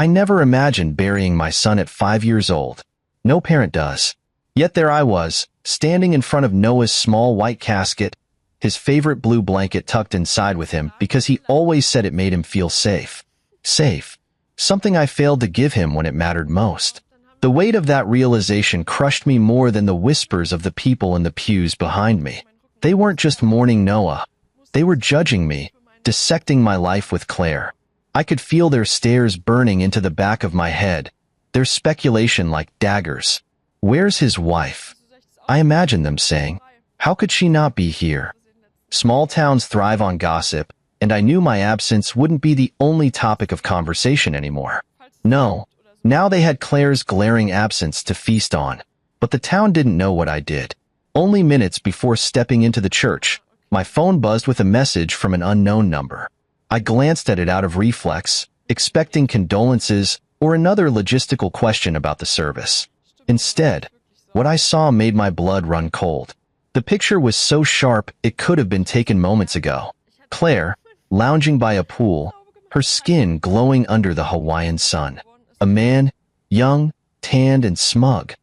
I never imagined burying my son at 5 years old. No parent does. Yet there I was, standing in front of Noah's small white casket, his favorite blue blanket tucked inside with him because he always said it made him feel safe. Safe. Something I failed to give him when it mattered most. The weight of that realization crushed me more than the whispers of the people in the pews behind me. They weren't just mourning Noah. They were judging me, dissecting my life with Claire. I could feel their stares burning into the back of my head, their speculation like daggers. Where's his wife? I imagined them saying, how could she not be here? Small towns thrive on gossip, and I knew my absence wouldn't be the only topic of conversation anymore. No, now they had Claire's glaring absence to feast on. But the town didn't know what I did. Only minutes before stepping into the church, my phone buzzed with a message from an unknown number. I glanced at it out of reflex, expecting condolences or another logistical question about the service. Instead, what I saw made my blood run cold. The picture was so sharp it could have been taken moments ago. Claire, lounging by a pool, her skin glowing under the Hawaiian sun. A man, young, tanned, and smug,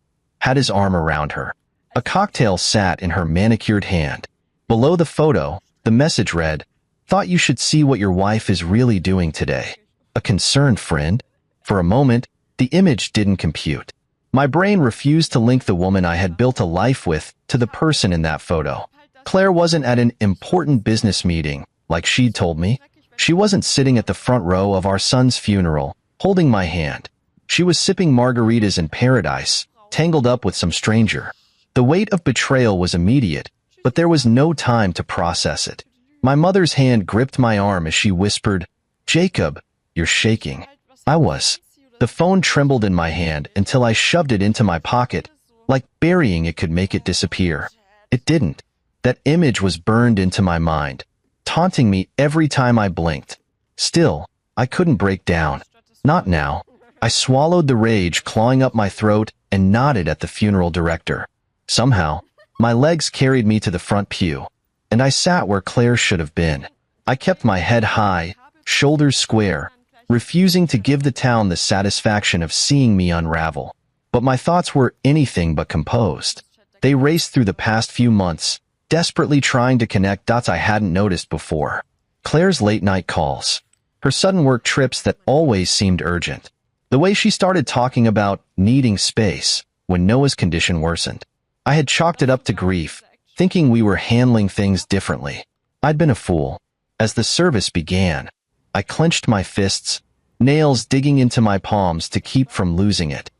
had his arm around her. A cocktail sat in her manicured hand. Below the photo, the message read, "Thought you should see what your wife is really doing today. A concerned friend." For a moment, the image didn't compute. My brain refused to link the woman I had built a life with to the person in that photo. Claire wasn't at an important business meeting, like she'd told me. She wasn't sitting at the front row of our son's funeral, holding my hand. She was sipping margaritas in paradise, tangled up with some stranger. The weight of betrayal was immediate, but there was no time to process it. My mother's hand gripped my arm as she whispered, "Jacob, you're shaking." I was. The phone trembled in my hand until I shoved it into my pocket, like burying it could make it disappear. It didn't. That image was burned into my mind, taunting me every time I blinked. Still, I couldn't break down. Not now. I swallowed the rage clawing up my throat and nodded at the funeral director. Somehow, my legs carried me to the front pew, and I sat where Claire should have been. I kept my head high, shoulders square, refusing to give the town the satisfaction of seeing me unravel. But my thoughts were anything but composed. They raced through the past few months, desperately trying to connect dots I hadn't noticed before. Claire's late-night calls. Her sudden work trips that always seemed urgent. The way she started talking about needing space when Noah's condition worsened. I had chalked it up to grief, thinking we were handling things differently. I'd been a fool. As the service began, I clenched my fists, nails digging into my palms to keep from losing it.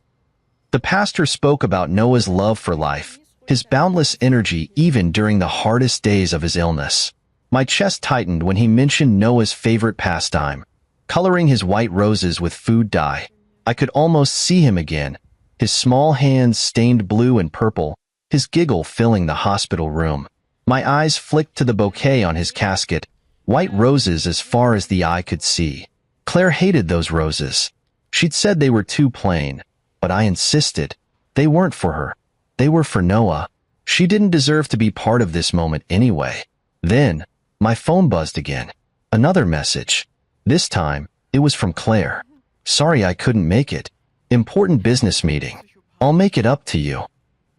The pastor spoke about Noah's love for life, his boundless energy even during the hardest days of his illness. My chest tightened when he mentioned Noah's favorite pastime, coloring his white roses with food dye. I could almost see him again, his small hands stained blue and purple, his giggle filling the hospital room. My eyes flicked to the bouquet on his casket, white roses as far as the eye could see. Claire hated those roses. She'd said they were too plain, but I insisted. They weren't for her. They were for Noah. She didn't deserve to be part of this moment anyway. Then, my phone buzzed again. Another message. This time, it was from Claire. "Sorry I couldn't make it. Important business meeting. I'll make it up to you."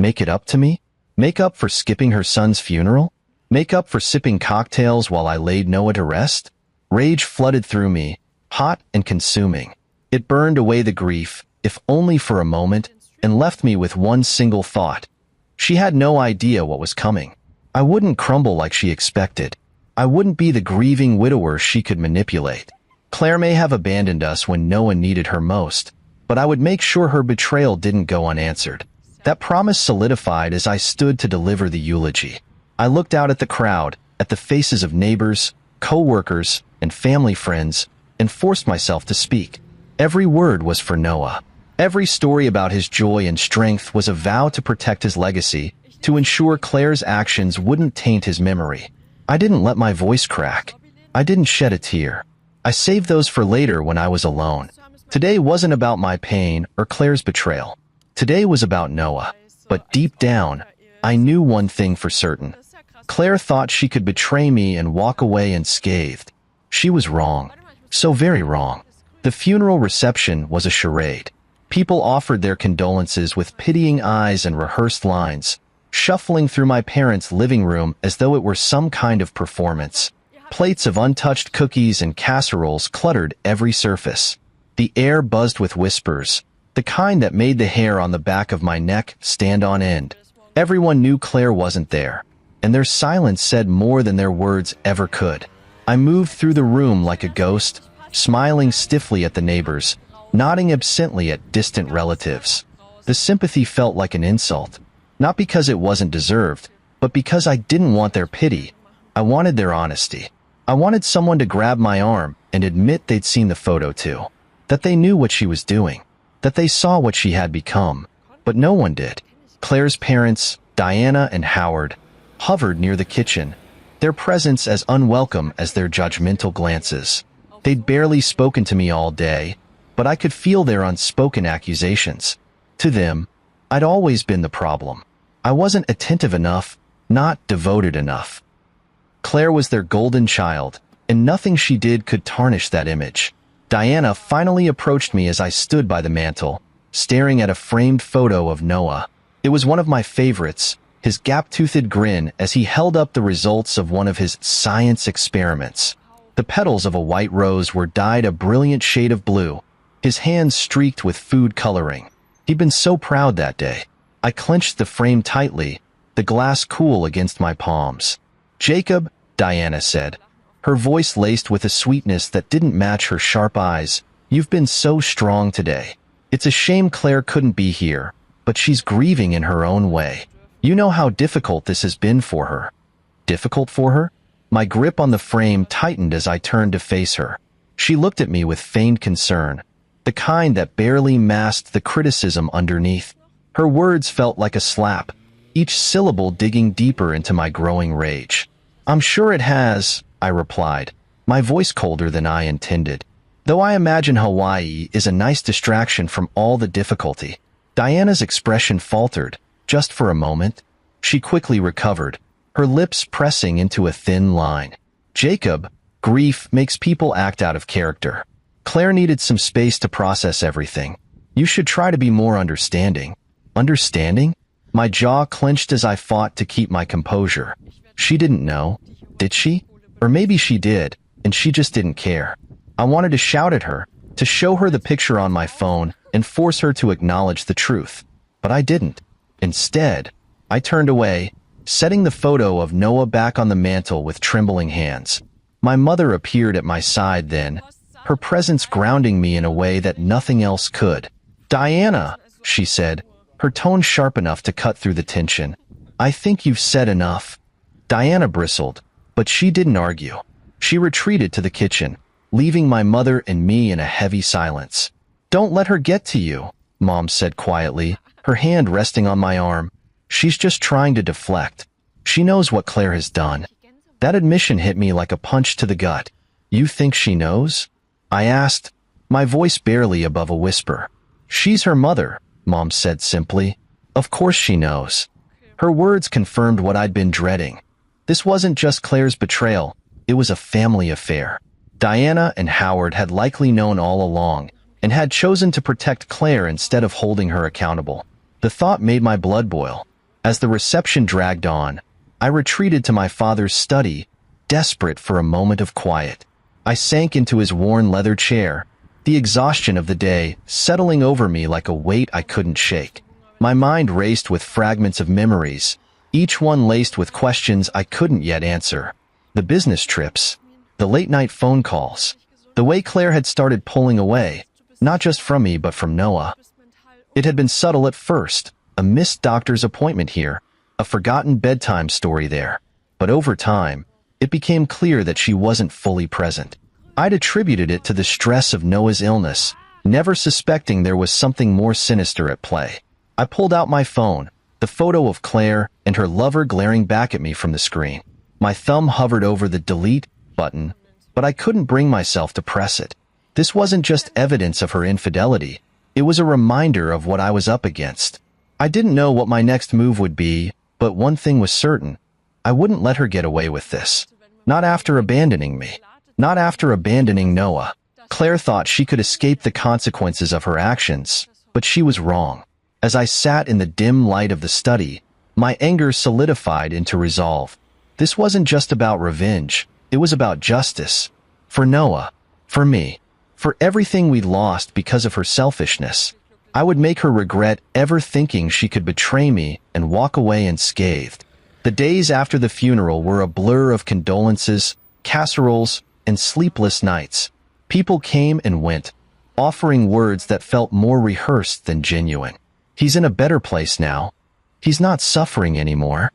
Make it up to me? Make up for skipping her son's funeral? Make up for sipping cocktails while I laid Noah to rest? Rage flooded through me, hot and consuming. It burned away the grief, if only for a moment, and left me with one single thought. She had no idea what was coming. I wouldn't crumble like she expected. I wouldn't be the grieving widower she could manipulate. Claire may have abandoned us when Noah needed her most, but I would make sure her betrayal didn't go unanswered. That promise solidified as I stood to deliver the eulogy. I looked out at the crowd, at the faces of neighbors, co-workers, and family friends, and forced myself to speak. Every word was for Noah. Every story about his joy and strength was a vow to protect his legacy, to ensure Claire's actions wouldn't taint his memory. I didn't let my voice crack. I didn't shed a tear. I saved those for later when I was alone. Today wasn't about my pain or Claire's betrayal. Today was about Noah. But deep down, I knew one thing for certain. Claire thought she could betray me and walk away unscathed. She was wrong. So very wrong. The funeral reception was a charade. People offered their condolences with pitying eyes and rehearsed lines, shuffling through my parents' living room as though it were some kind of performance. Plates of untouched cookies and casseroles cluttered every surface. The air buzzed with whispers, the kind that made the hair on the back of my neck stand on end. Everyone knew Claire wasn't there, and their silence said more than their words ever could. I moved through the room like a ghost, smiling stiffly at the neighbors, nodding absently at distant relatives. The sympathy felt like an insult, not because it wasn't deserved, but because I didn't want their pity. I wanted their honesty. I wanted someone to grab my arm and admit they'd seen the photo too, that they knew what she was doing, that they saw what she had become, but no one did. Claire's parents, Diana and Howard, hovered near the kitchen, their presence as unwelcome as their judgmental glances. They'd barely spoken to me all day, but I could feel their unspoken accusations. To them, I'd always been the problem. I wasn't attentive enough, not devoted enough. Claire was their golden child, and nothing she did could tarnish that image. Diana finally approached me as I stood by the mantel, staring at a framed photo of Noah. It was one of my favorites, his gap-toothed grin as he held up the results of one of his science experiments. The petals of a white rose were dyed a brilliant shade of blue, his hands streaked with food coloring. He'd been so proud that day. I clenched the frame tightly, the glass cool against my palms. "Jacob," Diana said, her voice laced with a sweetness that didn't match her sharp eyes, "you've been so strong today. It's a shame Claire couldn't be here, but she's grieving in her own way. You know how difficult this has been for her." Difficult for her? My grip on the frame tightened as I turned to face her. She looked at me with feigned concern, the kind that barely masked the criticism underneath. Her words felt like a slap, each syllable digging deeper into my growing rage. "I'm sure it has," I replied, my voice colder than I intended. "Though I imagine Hawaii is a nice distraction from all the difficulty." Diana's expression faltered, just for a moment. She quickly recovered, her lips pressing into a thin line. "Jacob, grief makes people act out of character. Claire needed some space to process everything. You should try to be more understanding." Understanding? My jaw clenched as I fought to keep my composure. She didn't know, did she? Or maybe she did, and she just didn't care. I wanted to shout at her, to show her the picture on my phone and force her to acknowledge the truth. But I didn't. Instead, I turned away, setting the photo of Noah back on the mantel with trembling hands. My mother appeared at my side then, her presence grounding me in a way that nothing else could. "Diana," she said, her tone sharp enough to cut through the tension, "I think you've said enough." Diana bristled, but she didn't argue. She retreated to the kitchen, leaving my mother and me in a heavy silence. "Don't let her get to you," Mom said quietly, her hand resting on my arm. "She's just trying to deflect. She knows what Claire has done." That admission hit me like a punch to the gut. "You think she knows?" I asked, my voice barely above a whisper. "She's her mother," Mom said simply. "Of course she knows." Her words confirmed what I'd been dreading. This wasn't just Claire's betrayal, it was a family affair. Diana and Howard had likely known all along, and had chosen to protect Claire instead of holding her accountable. The thought made my blood boil. As the reception dragged on, I retreated to my father's study, desperate for a moment of quiet. I sank into his worn leather chair, the exhaustion of the day settling over me like a weight I couldn't shake. My mind raced with fragments of memories, each one laced with questions I couldn't yet answer. The business trips, the late-night phone calls, the way Claire had started pulling away, not just from me but from Noah. It had been subtle at first, a missed doctor's appointment here, a forgotten bedtime story there. But over time, it became clear that she wasn't fully present. I'd attributed it to the stress of Noah's illness, never suspecting there was something more sinister at play. I pulled out my phone, the photo of Claire and her lover glaring back at me from the screen. My thumb hovered over the delete button, but I couldn't bring myself to press it. This wasn't just evidence of her infidelity, it was a reminder of what I was up against. I didn't know what my next move would be, but one thing was certain. I wouldn't let her get away with this. Not after abandoning me. Not after abandoning Noah. Claire thought she could escape the consequences of her actions, but she was wrong. As I sat in the dim light of the study, my anger solidified into resolve. This wasn't just about revenge, it was about justice. For Noah, for me, for everything we lost because of her selfishness. I would make her regret ever thinking she could betray me and walk away unscathed. The days after the funeral were a blur of condolences, casseroles, and sleepless nights. People came and went, offering words that felt more rehearsed than genuine. He's in a better place now. He's not suffering anymore.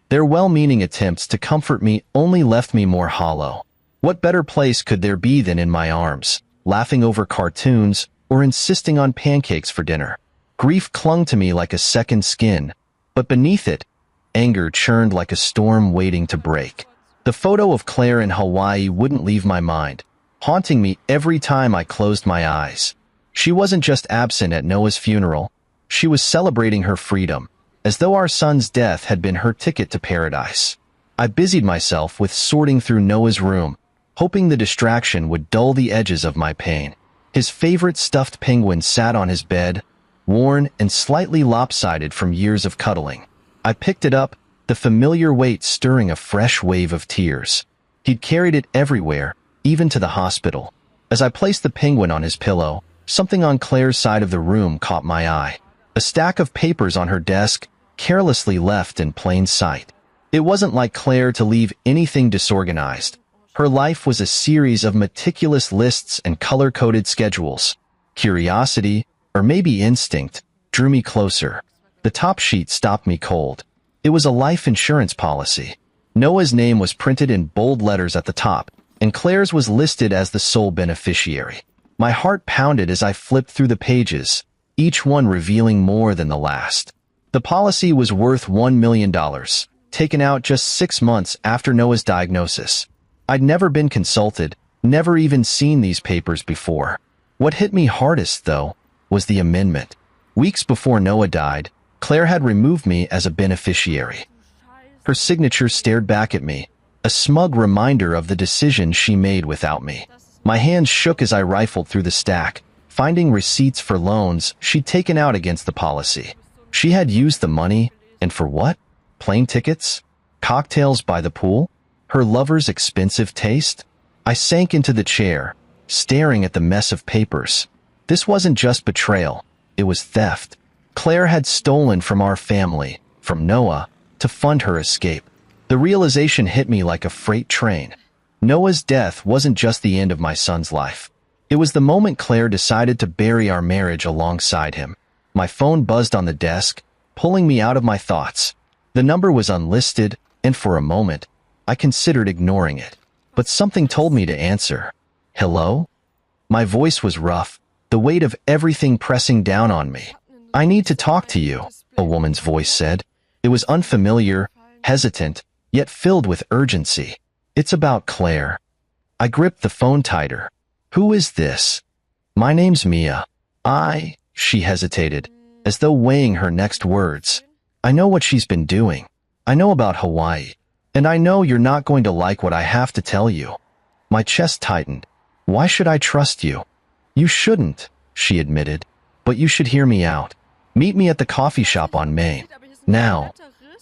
Their well-meaning attempts to comfort me only left me more hollow. What better place could there be than in my arms, laughing over cartoons or insisting on pancakes for dinner? Grief clung to me like a second skin, but beneath it, anger churned like a storm waiting to break. The photo of Claire in Hawaii wouldn't leave my mind, haunting me every time I closed my eyes. She wasn't just absent at Noah's funeral, she was celebrating her freedom, as though our son's death had been her ticket to paradise. I busied myself with sorting through Noah's room, hoping the distraction would dull the edges of my pain. His favorite stuffed penguin sat on his bed, worn and slightly lopsided from years of cuddling. I picked it up, the familiar weight stirring a fresh wave of tears. He'd carried it everywhere, even to the hospital. As I placed the penguin on his pillow, something on Claire's side of the room caught my eye. A stack of papers on her desk, carelessly left in plain sight. It wasn't like Claire to leave anything disorganized. Her life was a series of meticulous lists and color-coded schedules. Curiosity, or maybe instinct, drew me closer. The top sheet stopped me cold. It was a life insurance policy. Noah's name was printed in bold letters at the top, and Claire's was listed as the sole beneficiary. My heart pounded as I flipped through the pages, each one revealing more than the last. The policy was worth $1 million, taken out just 6 months after Noah's diagnosis. I'd never been consulted, never even seen these papers before. What hit me hardest, though, was the amendment. Weeks before Noah died, Claire had removed me as a beneficiary. Her signature stared back at me, a smug reminder of the decision she made without me. My hands shook as I rifled through the stack, finding receipts for loans she'd taken out against the policy. She had used the money, and for what? Plane tickets? Cocktails by the pool? Her lover's expensive taste? I sank into the chair, staring at the mess of papers. This wasn't just betrayal, it was theft. Claire had stolen from our family, from Noah, to fund her escape. The realization hit me like a freight train. Noah's death wasn't just the end of my son's life. It was the moment Claire decided to bury our marriage alongside him. My phone buzzed on the desk, pulling me out of my thoughts. The number was unlisted, and for a moment, I considered ignoring it. But something told me to answer. Hello? My voice was rough, the weight of everything pressing down on me. I need to talk to you, a woman's voice said. It was unfamiliar, hesitant, yet filled with urgency. It's about Claire. I gripped the phone tighter. Who is this? My name's Mia. She hesitated, as though weighing her next words. I know what she's been doing. I know about Hawaii. And I know you're not going to like what I have to tell you. My chest tightened. Why should I trust you? You shouldn't, she admitted. But you should hear me out. Meet me at the coffee shop on Main. Now.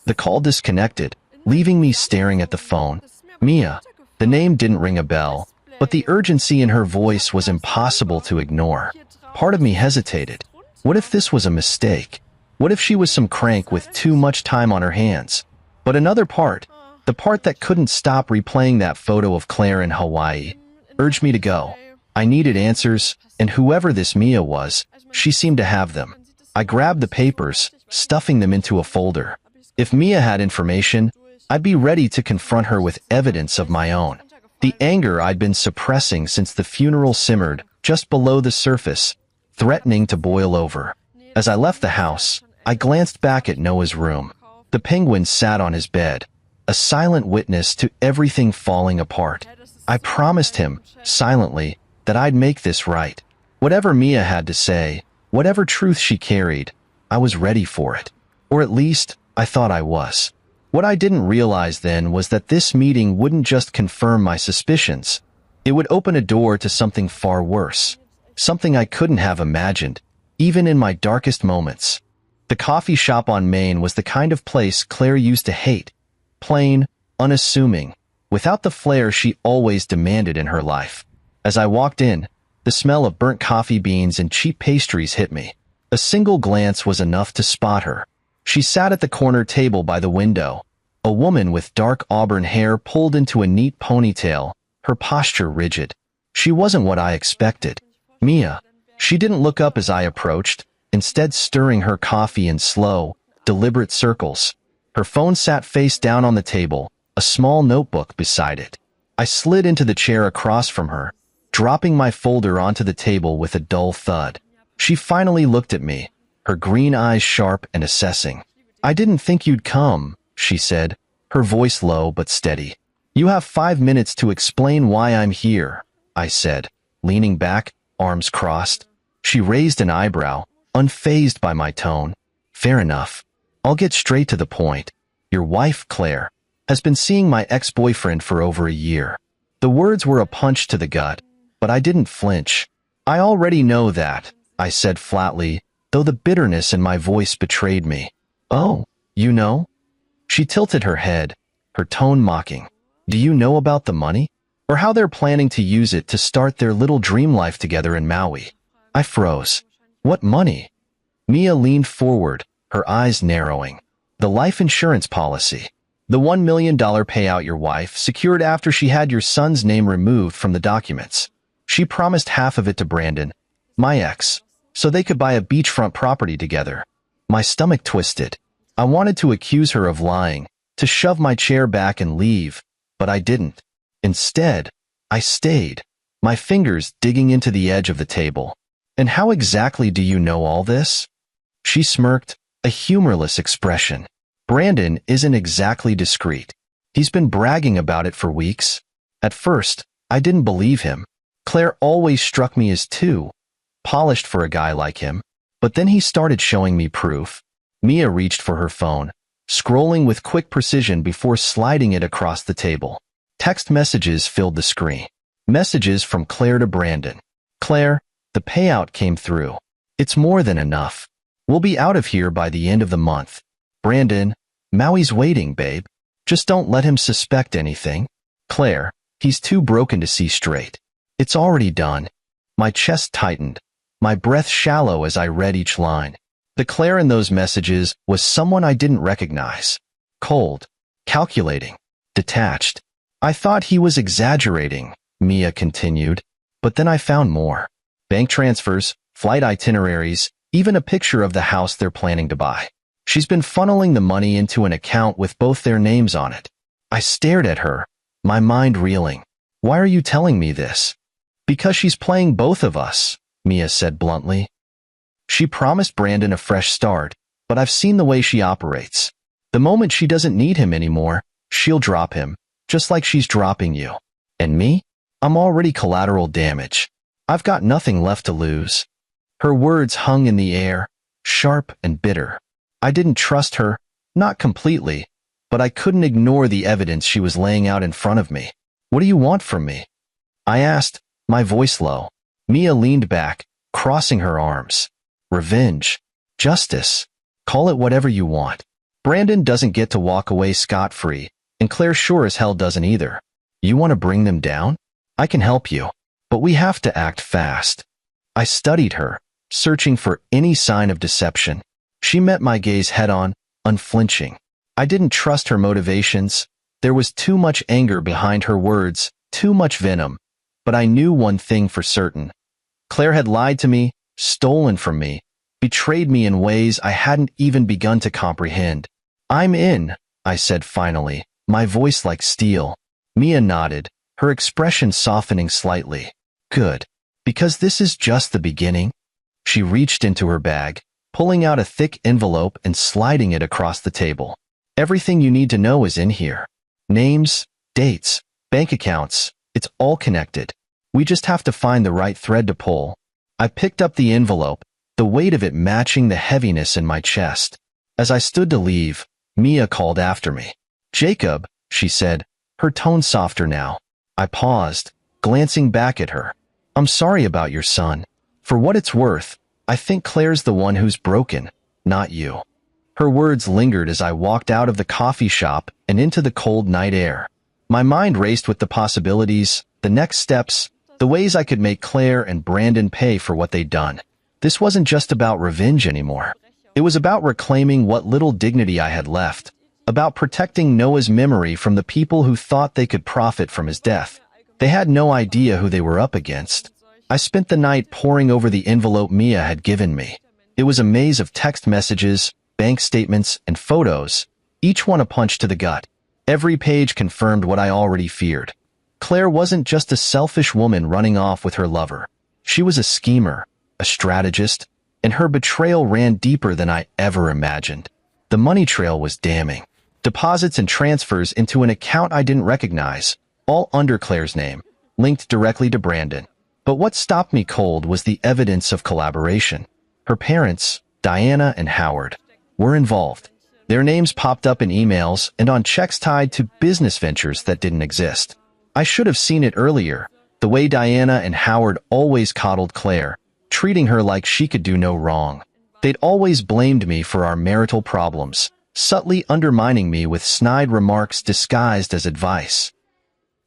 The call disconnected, leaving me staring at the phone. Mia. The name didn't ring a bell, but the urgency in her voice was impossible to ignore. Part of me hesitated. What if this was a mistake? What if she was some crank with too much time on her hands? But another part, the part that couldn't stop replaying that photo of Claire in Hawaii, urged me to go. I needed answers, and whoever this Mia was, she seemed to have them. I grabbed the papers, stuffing them into a folder. If Mia had information, I'd be ready to confront her with evidence of my own. The anger I'd been suppressing since the funeral simmered just below the surface, threatening to boil over. As I left the house, I glanced back at Noah's room. The penguin sat on his bed, a silent witness to everything falling apart. I promised him, silently, that I'd make this right. Whatever Mia had to say, whatever truth she carried, I was ready for it. Or at least, I thought I was. What I didn't realize then was that this meeting wouldn't just confirm my suspicions. It would open a door to something far worse, something I couldn't have imagined, even in my darkest moments. The coffee shop on Main was the kind of place Claire used to hate, plain, unassuming, without the flair she always demanded in her life. As I walked in, the smell of burnt coffee beans and cheap pastries hit me. A single glance was enough to spot her. She sat at the corner table by the window, a woman with dark auburn hair pulled into a neat ponytail, her posture rigid. She wasn't what I expected. Mia. She didn't look up as I approached, instead stirring her coffee in slow, deliberate circles. Her phone sat face down on the table, a small notebook beside it. I slid into the chair across from her, dropping my folder onto the table with a dull thud. She finally looked at me, her green eyes sharp and assessing. "I didn't think you'd come," she said, her voice low but steady. "You have 5 minutes to explain why I'm here," I said, leaning back, arms crossed. She raised an eyebrow, unfazed by my tone. "Fair enough. I'll get straight to the point. Your wife, Claire, has been seeing my ex-boyfriend for over a year." The words were a punch to the gut, but I didn't flinch. "I already know that," I said flatly, though the bitterness in my voice betrayed me. "Oh, you know?" She tilted her head, her tone mocking. "Do you know about the money? Or how they're planning to use it to start their little dream life together in Maui?" I froze. "What money?" Mia leaned forward, her eyes narrowing. "The life insurance policy. The $1 million payout your wife secured after she had your son's name removed from the documents. She promised half of it to Brandon, my ex, so they could buy a beachfront property together." My stomach twisted. I wanted to accuse her of lying, to shove my chair back and leave, but I didn't. Instead, I stayed, my fingers digging into the edge of the table. "And how exactly do you know all this?" She smirked, a humorless expression. "Brandon isn't exactly discreet. He's been bragging about it for weeks. At first, I didn't believe him. Claire always struck me as too polished for a guy like him. But then he started showing me proof." Mia reached for her phone, scrolling with quick precision before sliding it across the table. Text messages filled the screen. Messages from Claire to Brandon. "Claire, the payout came through. It's more than enough. We'll be out of here by the end of the month. Brandon, Maui's waiting, babe. Just don't let him suspect anything. Claire, he's too broken to see straight. It's already done." My chest tightened, my breath shallow as I read each line. The Claire in those messages was someone I didn't recognize. Cold, calculating, detached. "I thought he was exaggerating," Mia continued, "but then I found more. Bank transfers, flight itineraries, even a picture of the house they're planning to buy. She's been funneling the money into an account with both their names on it." I stared at her, my mind reeling. "Why are you telling me this?" "Because she's playing both of us," Mia said bluntly. "She promised Brandon a fresh start, but I've seen the way she operates. The moment she doesn't need him anymore, she'll drop him, just like she's dropping you. And me? I'm already collateral damage. I've got nothing left to lose." Her words hung in the air, sharp and bitter. I didn't trust her, not completely, but I couldn't ignore the evidence she was laying out in front of me. "What do you want from me?" I asked, my voice low. Mia leaned back, crossing her arms. "Revenge. Justice. Call it whatever you want. Brandon doesn't get to walk away scot-free, and Claire sure as hell doesn't either. You want to bring them down? I can help you, but we have to act fast." I studied her, searching for any sign of deception. She met my gaze head-on, unflinching. I didn't trust her motivations. There was too much anger behind her words, too much venom. But I knew one thing for certain. Claire had lied to me, stolen from me, betrayed me in ways I hadn't even begun to comprehend. "I'm in," I said finally, my voice like steel. Mia nodded, her expression softening slightly. "Good. Because this is just the beginning." She reached into her bag, pulling out a thick envelope and sliding it across the table. "Everything you need to know is in here. Names, dates, bank accounts. It's all connected. We just have to find the right thread to pull." I picked up the envelope, the weight of it matching the heaviness in my chest. As I stood to leave, Mia called after me. "Jacob," she said, her tone softer now. I paused, glancing back at her. I'm sorry about your son. For what it's worth, I think Claire's the one who's broken, not you. Her words lingered as I walked out of the coffee shop and into the cold night air. My mind raced with the possibilities, the next steps, the ways I could make Claire and Brandon pay for what they'd done. This wasn't just about revenge anymore. It was about reclaiming what little dignity I had left, about protecting Noah's memory from the people who thought they could profit from his death. They had no idea who they were up against. I spent the night poring over the envelope Mia had given me. It was a maze of text messages, bank statements, and photos, each one a punch to the gut. Every page confirmed what I already feared. Claire wasn't just a selfish woman running off with her lover. She was a schemer, a strategist, and her betrayal ran deeper than I ever imagined. The money trail was damning. Deposits and transfers into an account I didn't recognize, all under Claire's name, linked directly to Brandon. But what stopped me cold was the evidence of collaboration. Her parents, Diana and Howard, were involved. Their names popped up in emails and on checks tied to business ventures that didn't exist. I should have seen it earlier, the way Diana and Howard always coddled Claire, treating her like she could do no wrong. They'd always blamed me for our marital problems, subtly undermining me with snide remarks disguised as advice.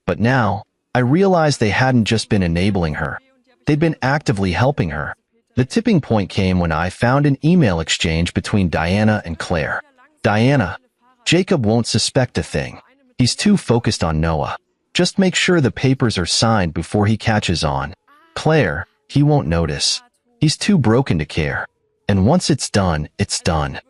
But now, I realized they hadn't just been enabling her. They'd been actively helping her. The tipping point came when I found an email exchange between Diana and Claire. Diana, Jacob won't suspect a thing. He's too focused on Noah. Just make sure the papers are signed before he catches on. Claire, he won't notice. He's too broken to care. And once it's done, it's done.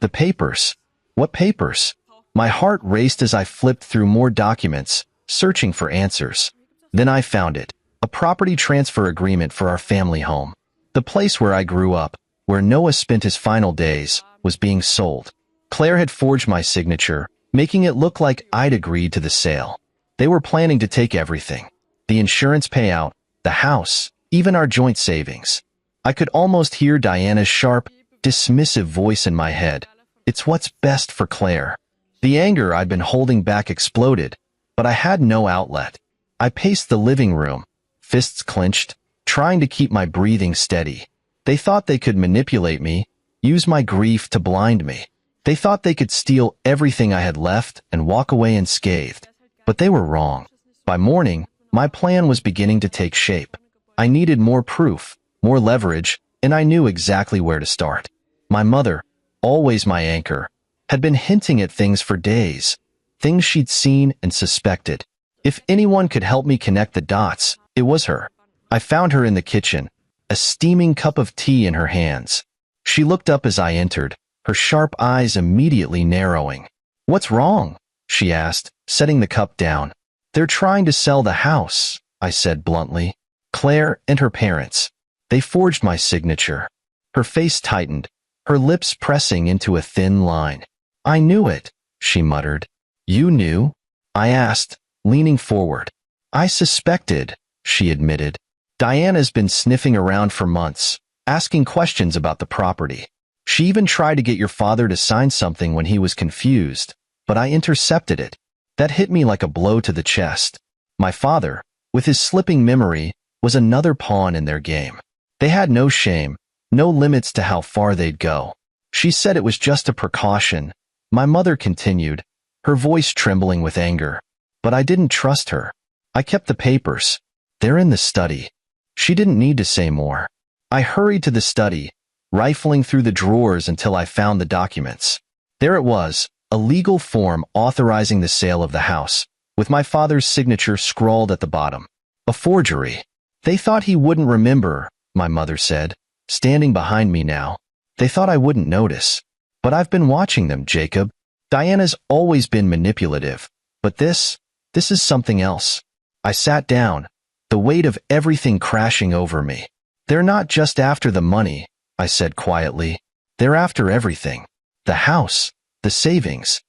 The papers. What papers? My heart raced as I flipped through more documents, searching for answers. Then I found it. A property transfer agreement for our family home. The place where I grew up, where Noah spent his final days, was being sold. Claire had forged my signature, making it look like I'd agreed to the sale. They were planning to take everything. The insurance payout, the house, even our joint savings. I could almost hear Diana's sharp, dismissive voice in my head. It's what's best for Claire. The anger I'd been holding back exploded, but I had no outlet. I paced the living room, fists clenched, trying to keep my breathing steady. They thought they could manipulate me, use my grief to blind me. They thought they could steal everything I had left and walk away unscathed. But they were wrong. By morning, my plan was beginning to take shape. I needed more proof, more leverage, and I knew exactly where to start. My mother, always my anchor, had been hinting at things for days, things she'd seen and suspected. If anyone could help me connect the dots, it was her. I found her in the kitchen, a steaming cup of tea in her hands. She looked up as I entered, her sharp eyes immediately narrowing. "What's wrong?" she asked, setting the cup down. "They're trying to sell the house," I said bluntly. "Claire and her parents. They forged my signature." Her face tightened, her lips pressing into a thin line. "I knew it," she muttered. "You knew?" I asked, leaning forward. "I suspected," she admitted. "Diana's been sniffing around for months, asking questions about the property. She even tried to get your father to sign something when he was confused, but I intercepted it. That hit me like a blow to the chest. My father, with his slipping memory, was another pawn in their game. They had no shame, no limits to how far they'd go. She said it was just a precaution. My mother continued, her voice trembling with anger. But I didn't trust her. I kept the papers. They're in the study. She didn't need to say more. I hurried to the study, rifling through the drawers until I found the documents. There it was, a legal form authorizing the sale of the house, with my father's signature scrawled at the bottom. A forgery. They thought he wouldn't remember, my mother said, standing behind me now. They thought I wouldn't notice. But I've been watching them, Jacob. Diana's always been manipulative. But this is something else. I sat down, the weight of everything crashing over me. They're not just after the money, I said quietly. They're after everything. The house, the savings.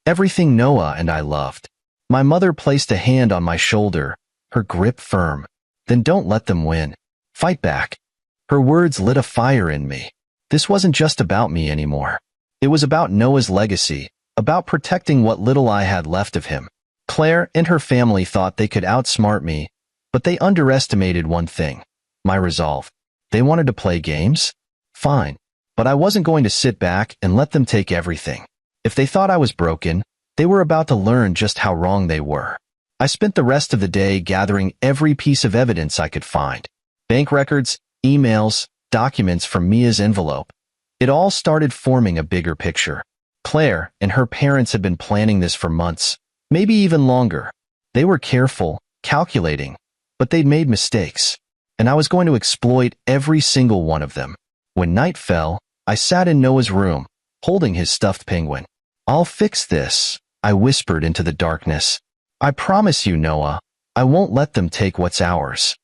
Everything Noah and I loved. My mother placed a hand on my shoulder, her grip firm. Then don't let them win. Fight back. Her words lit a fire in me. This wasn't just about me anymore. It was about Noah's legacy, about protecting what little I had left of him. Claire and her family thought they could outsmart me, But they underestimated one thing: my resolve. They wanted to play games? Fine. But I wasn't going to sit back and let them take everything. If they thought I was broken, they were about to learn just how wrong they were. I spent the rest of the day gathering every piece of evidence I could find. Bank records, emails, documents from Mia's envelope. It all started forming a bigger picture. Claire and her parents had been planning this for months, maybe even longer. They were careful, calculating, but they'd made mistakes, and I was going to exploit every single one of them. When night fell, I sat in Noah's room, holding his stuffed penguin. "I'll fix this," I whispered into the darkness. "I promise you, Noah, I won't let them take what's ours."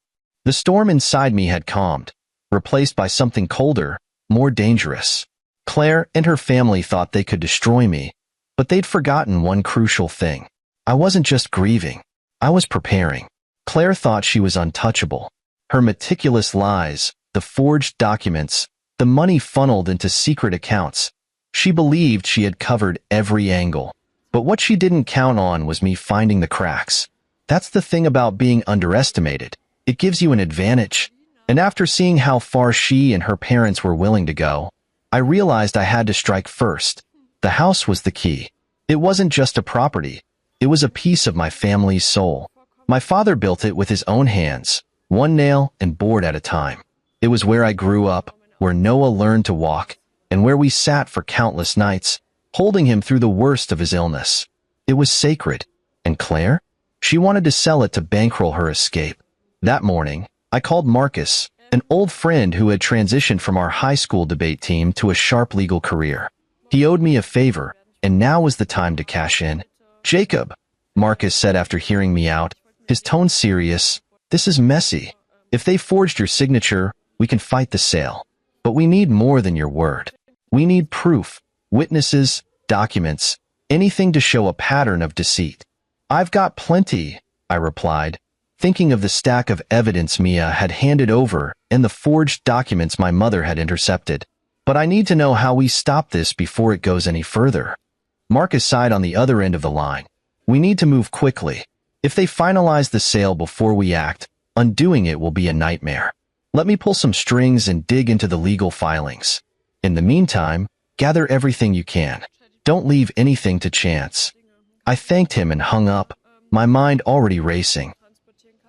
The storm inside me had calmed, replaced by something colder, more dangerous. Claire and her family thought they could destroy me, but they'd forgotten one crucial thing. I wasn't just grieving, I was preparing. Claire thought she was untouchable. Her meticulous lies, the forged documents, the money funneled into secret accounts. She believed she had covered every angle. But what she didn't count on was me finding the cracks. That's the thing about being underestimated. It gives you an advantage. And after seeing how far she and her parents were willing to go, I realized I had to strike first. The house was the key. It wasn't just a property. It was a piece of my family's soul. My father built it with his own hands, one nail and board at a time. It was where I grew up, where Noah learned to walk, and where we sat for countless nights, holding him through the worst of his illness. It was sacred. And Claire? She wanted to sell it to bankroll her escape. That morning, I called Marcus, an old friend who had transitioned from our high school debate team to a sharp legal career. He owed me a favor, and now was the time to cash in. "Jacob," Marcus said after hearing me out, his tone serious, "this is messy. If they forged your signature, we can fight the sale. But we need more than your word. We need proof, witnesses, documents, anything to show a pattern of deceit." "I've got plenty," I replied, thinking of the stack of evidence Mia had handed over and the forged documents my mother had intercepted. "But I need to know how we stop this before it goes any further." Marcus sighed on the other end of the line. "We need to move quickly. If they finalize the sale before we act, undoing it will be a nightmare. Let me pull some strings and dig into the legal filings. In the meantime, gather everything you can. Don't leave anything to chance." I thanked him and hung up, my mind already racing.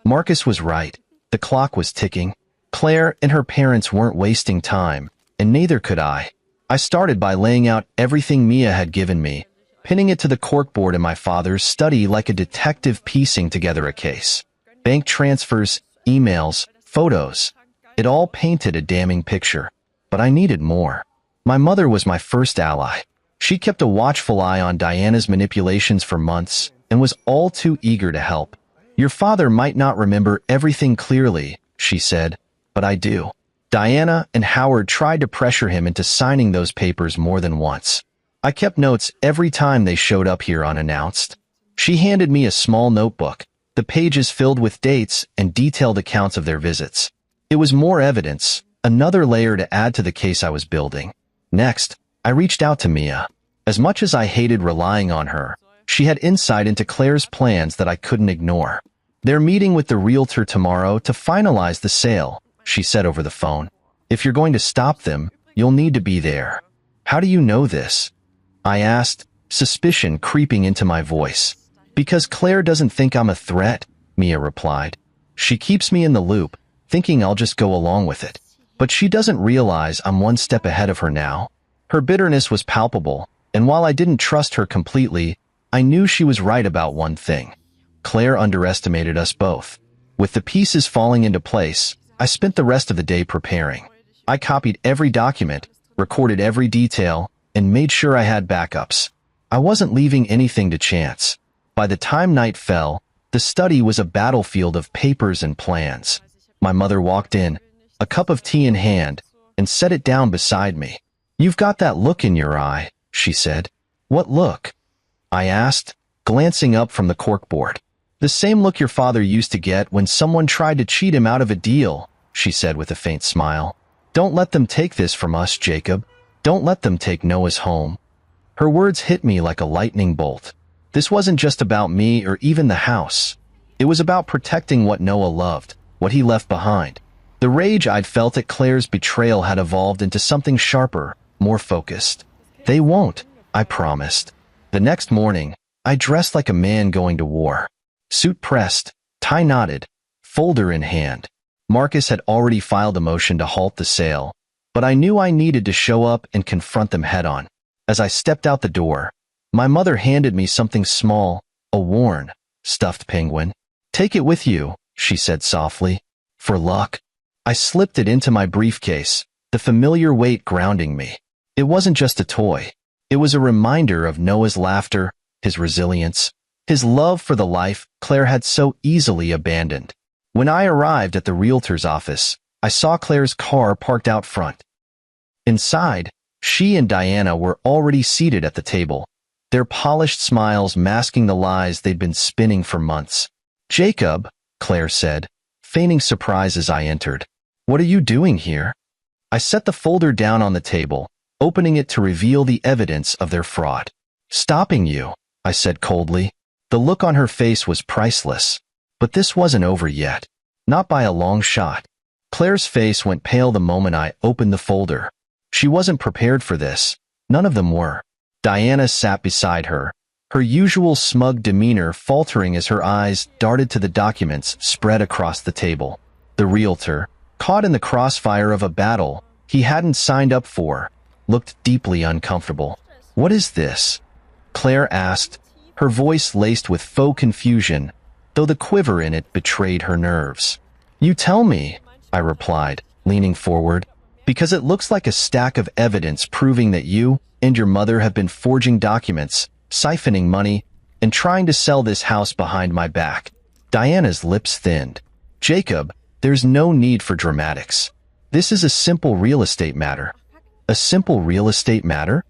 Marcus was right. The clock was ticking. Claire and her parents weren't wasting time, and neither could I. I started by laying out everything Mia had given me, pinning it to the corkboard in my father's study like a detective piecing together a case. Bank transfers, emails, photos. It all painted a damning picture. But I needed more. My mother was my first ally. She kept a watchful eye on Diana's manipulations for months and was all too eager to help. "Your father might not remember everything clearly," she said, "but I do." Diana and Howard tried to pressure him into signing those papers more than once. I kept notes every time they showed up here unannounced. She handed me a small notebook, the pages filled with dates and detailed accounts of their visits. It was more evidence, another layer to add to the case I was building. Next, I reached out to Mia. As much as I hated relying on her, she had insight into Claire's plans that I couldn't ignore. "They're meeting with the realtor tomorrow to finalize the sale," she said over the phone. "If you're going to stop them, you'll need to be there." "How do you know this?" I asked, suspicion creeping into my voice. "Because Claire doesn't think I'm a threat," Mia replied. "She keeps me in the loop, thinking I'll just go along with it. But she doesn't realize I'm one step ahead of her now." Her bitterness was palpable, and while I didn't trust her completely, I knew she was right about one thing. Claire underestimated us both. With the pieces falling into place, I spent the rest of the day preparing. I copied every document, recorded every detail, and made sure I had backups. I wasn't leaving anything to chance. By the time night fell, the study was a battlefield of papers and plans. My mother walked in, a cup of tea in hand, and set it down beside me. "You've got that look in your eye," she said. "What look?" I asked, glancing up from the corkboard. "The same look your father used to get when someone tried to cheat him out of a deal," she said with a faint smile. "Don't let them take this from us, Jacob. Don't let them take Noah's home." Her words hit me like a lightning bolt. This wasn't just about me or even the house. It was about protecting what Noah loved, what he left behind. The rage I'd felt at Claire's betrayal had evolved into something sharper, more focused. They won't, I promised. The next morning, I dressed like a man going to war. Suit pressed, tie knotted, folder in hand. Marcus had already filed a motion to halt the sale, but I knew I needed to show up and confront them head-on. As I stepped out the door, my mother handed me something small, a worn, stuffed penguin. "Take it with you," she said softly. "For luck." I slipped it into my briefcase, the familiar weight grounding me. It wasn't just a toy. It was a reminder of Noah's laughter, his resilience, his love for the life Claire had so easily abandoned. When I arrived at the realtor's office, I saw Claire's car parked out front. Inside, she and Diana were already seated at the table, their polished smiles masking the lies they'd been spinning for months. "Jacob," Claire said, feigning surprise as I entered. "What are you doing here?" I set the folder down on the table, opening it to reveal the evidence of their fraud. "Stopping you," I said coldly. The look on her face was priceless. But this wasn't over yet. Not by a long shot. Claire's face went pale the moment I opened the folder. She wasn't prepared for this. None of them were. Diana sat beside her, her usual smug demeanor faltering as her eyes darted to the documents spread across the table. The realtor, caught in the crossfire of a battle he hadn't signed up for, looked deeply uncomfortable. "What is this?" Claire asked, her voice laced with faux confusion, though the quiver in it betrayed her nerves. "You tell me," I replied, leaning forward, "because it looks like a stack of evidence proving that you and your mother have been forging documents, siphoning money, and trying to sell this house behind my back." Diana's lips thinned. "Jacob, there's no need for dramatics. This is a simple real estate matter." "A simple real estate matter?"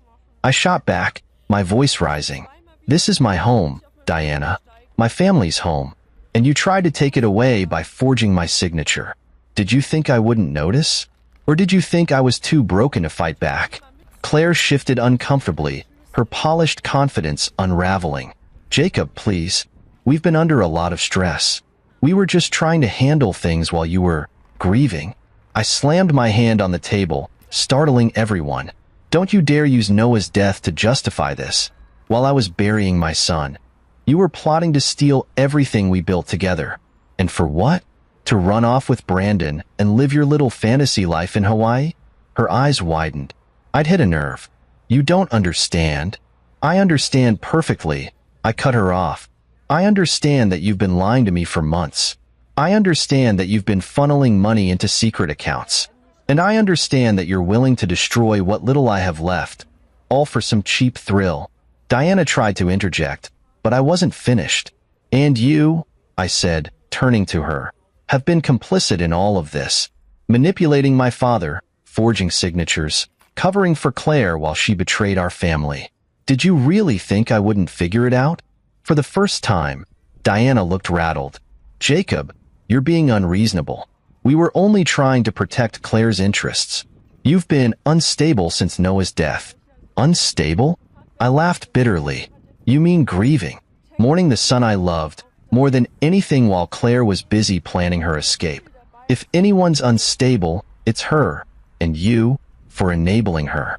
I shot back, my voice rising. "This is my home, Diana. My family's home, and you tried to take it away by forging my signature. Did you think I wouldn't notice? Or did you think I was too broken to fight back?" Claire shifted uncomfortably, her polished confidence unraveling. "Jacob, please. We've been under a lot of stress. We were just trying to handle things while you were grieving." I slammed my hand on the table, startling everyone. "Don't you dare use Noah's death to justify this. While I was burying my son, you were plotting to steal everything we built together. And for what? To run off with Brandon and live your little fantasy life in Hawaii?" Her eyes widened. I'd hit a nerve. "You don't understand." "I understand perfectly." I cut her off. "I understand that you've been lying to me for months. I understand that you've been funneling money into secret accounts. And I understand that you're willing to destroy what little I have left, all for some cheap thrill." Diana tried to interject, but I wasn't finished. "And you," I said, turning to her, "have been complicit in all of this, manipulating my father, forging signatures, covering for Claire while she betrayed our family. Did you really think I wouldn't figure it out?" For the first time, Diana looked rattled. "Jacob, you're being unreasonable. We were only trying to protect Claire's interests. You've been unstable since Noah's death." "Unstable?" I laughed bitterly. "You mean grieving, mourning the son I loved, more than anything while Claire was busy planning her escape. If anyone's unstable, it's her, and you, for enabling her."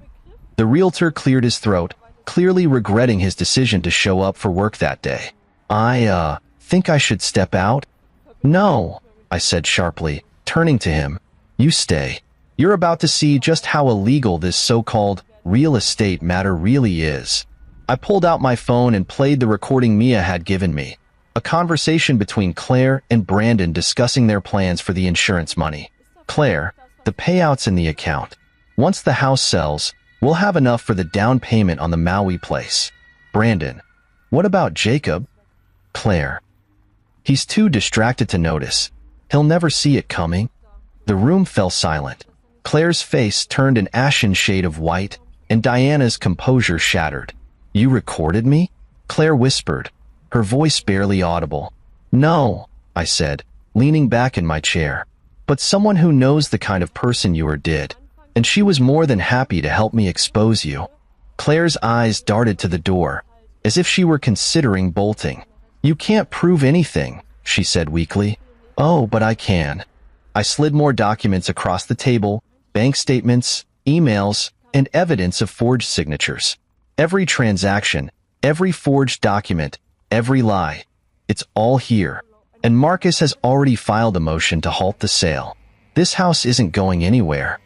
The realtor cleared his throat, clearly regretting his decision to show up for work that day. "I think I should step out?" "No," I said sharply, turning to him. "You stay. You're about to see just how illegal this so-called real estate matter really is." I pulled out my phone and played the recording Mia had given me, a conversation between Claire and Brandon discussing their plans for the insurance money. "Claire, the payout's in the account. Once the house sells, we'll have enough for the down payment on the Maui place." Brandon, "What about Jacob?" Claire, "He's too distracted to notice. He'll never see it coming." The room fell silent. Claire's face turned an ashen shade of white, and Diana's composure shattered. "You recorded me?" Claire whispered, her voice barely audible. "No," I said, leaning back in my chair. "But someone who knows the kind of person you are did, and she was more than happy to help me expose you." Claire's eyes darted to the door, as if she were considering bolting. "You can't prove anything," she said weakly. Oh, but I can. I slid more documents across the table, bank statements, emails, and evidence of forged signatures. Every transaction, every forged document, every lie. It's all here. And Marcus has already filed a motion to halt the sale. This house isn't going anywhere.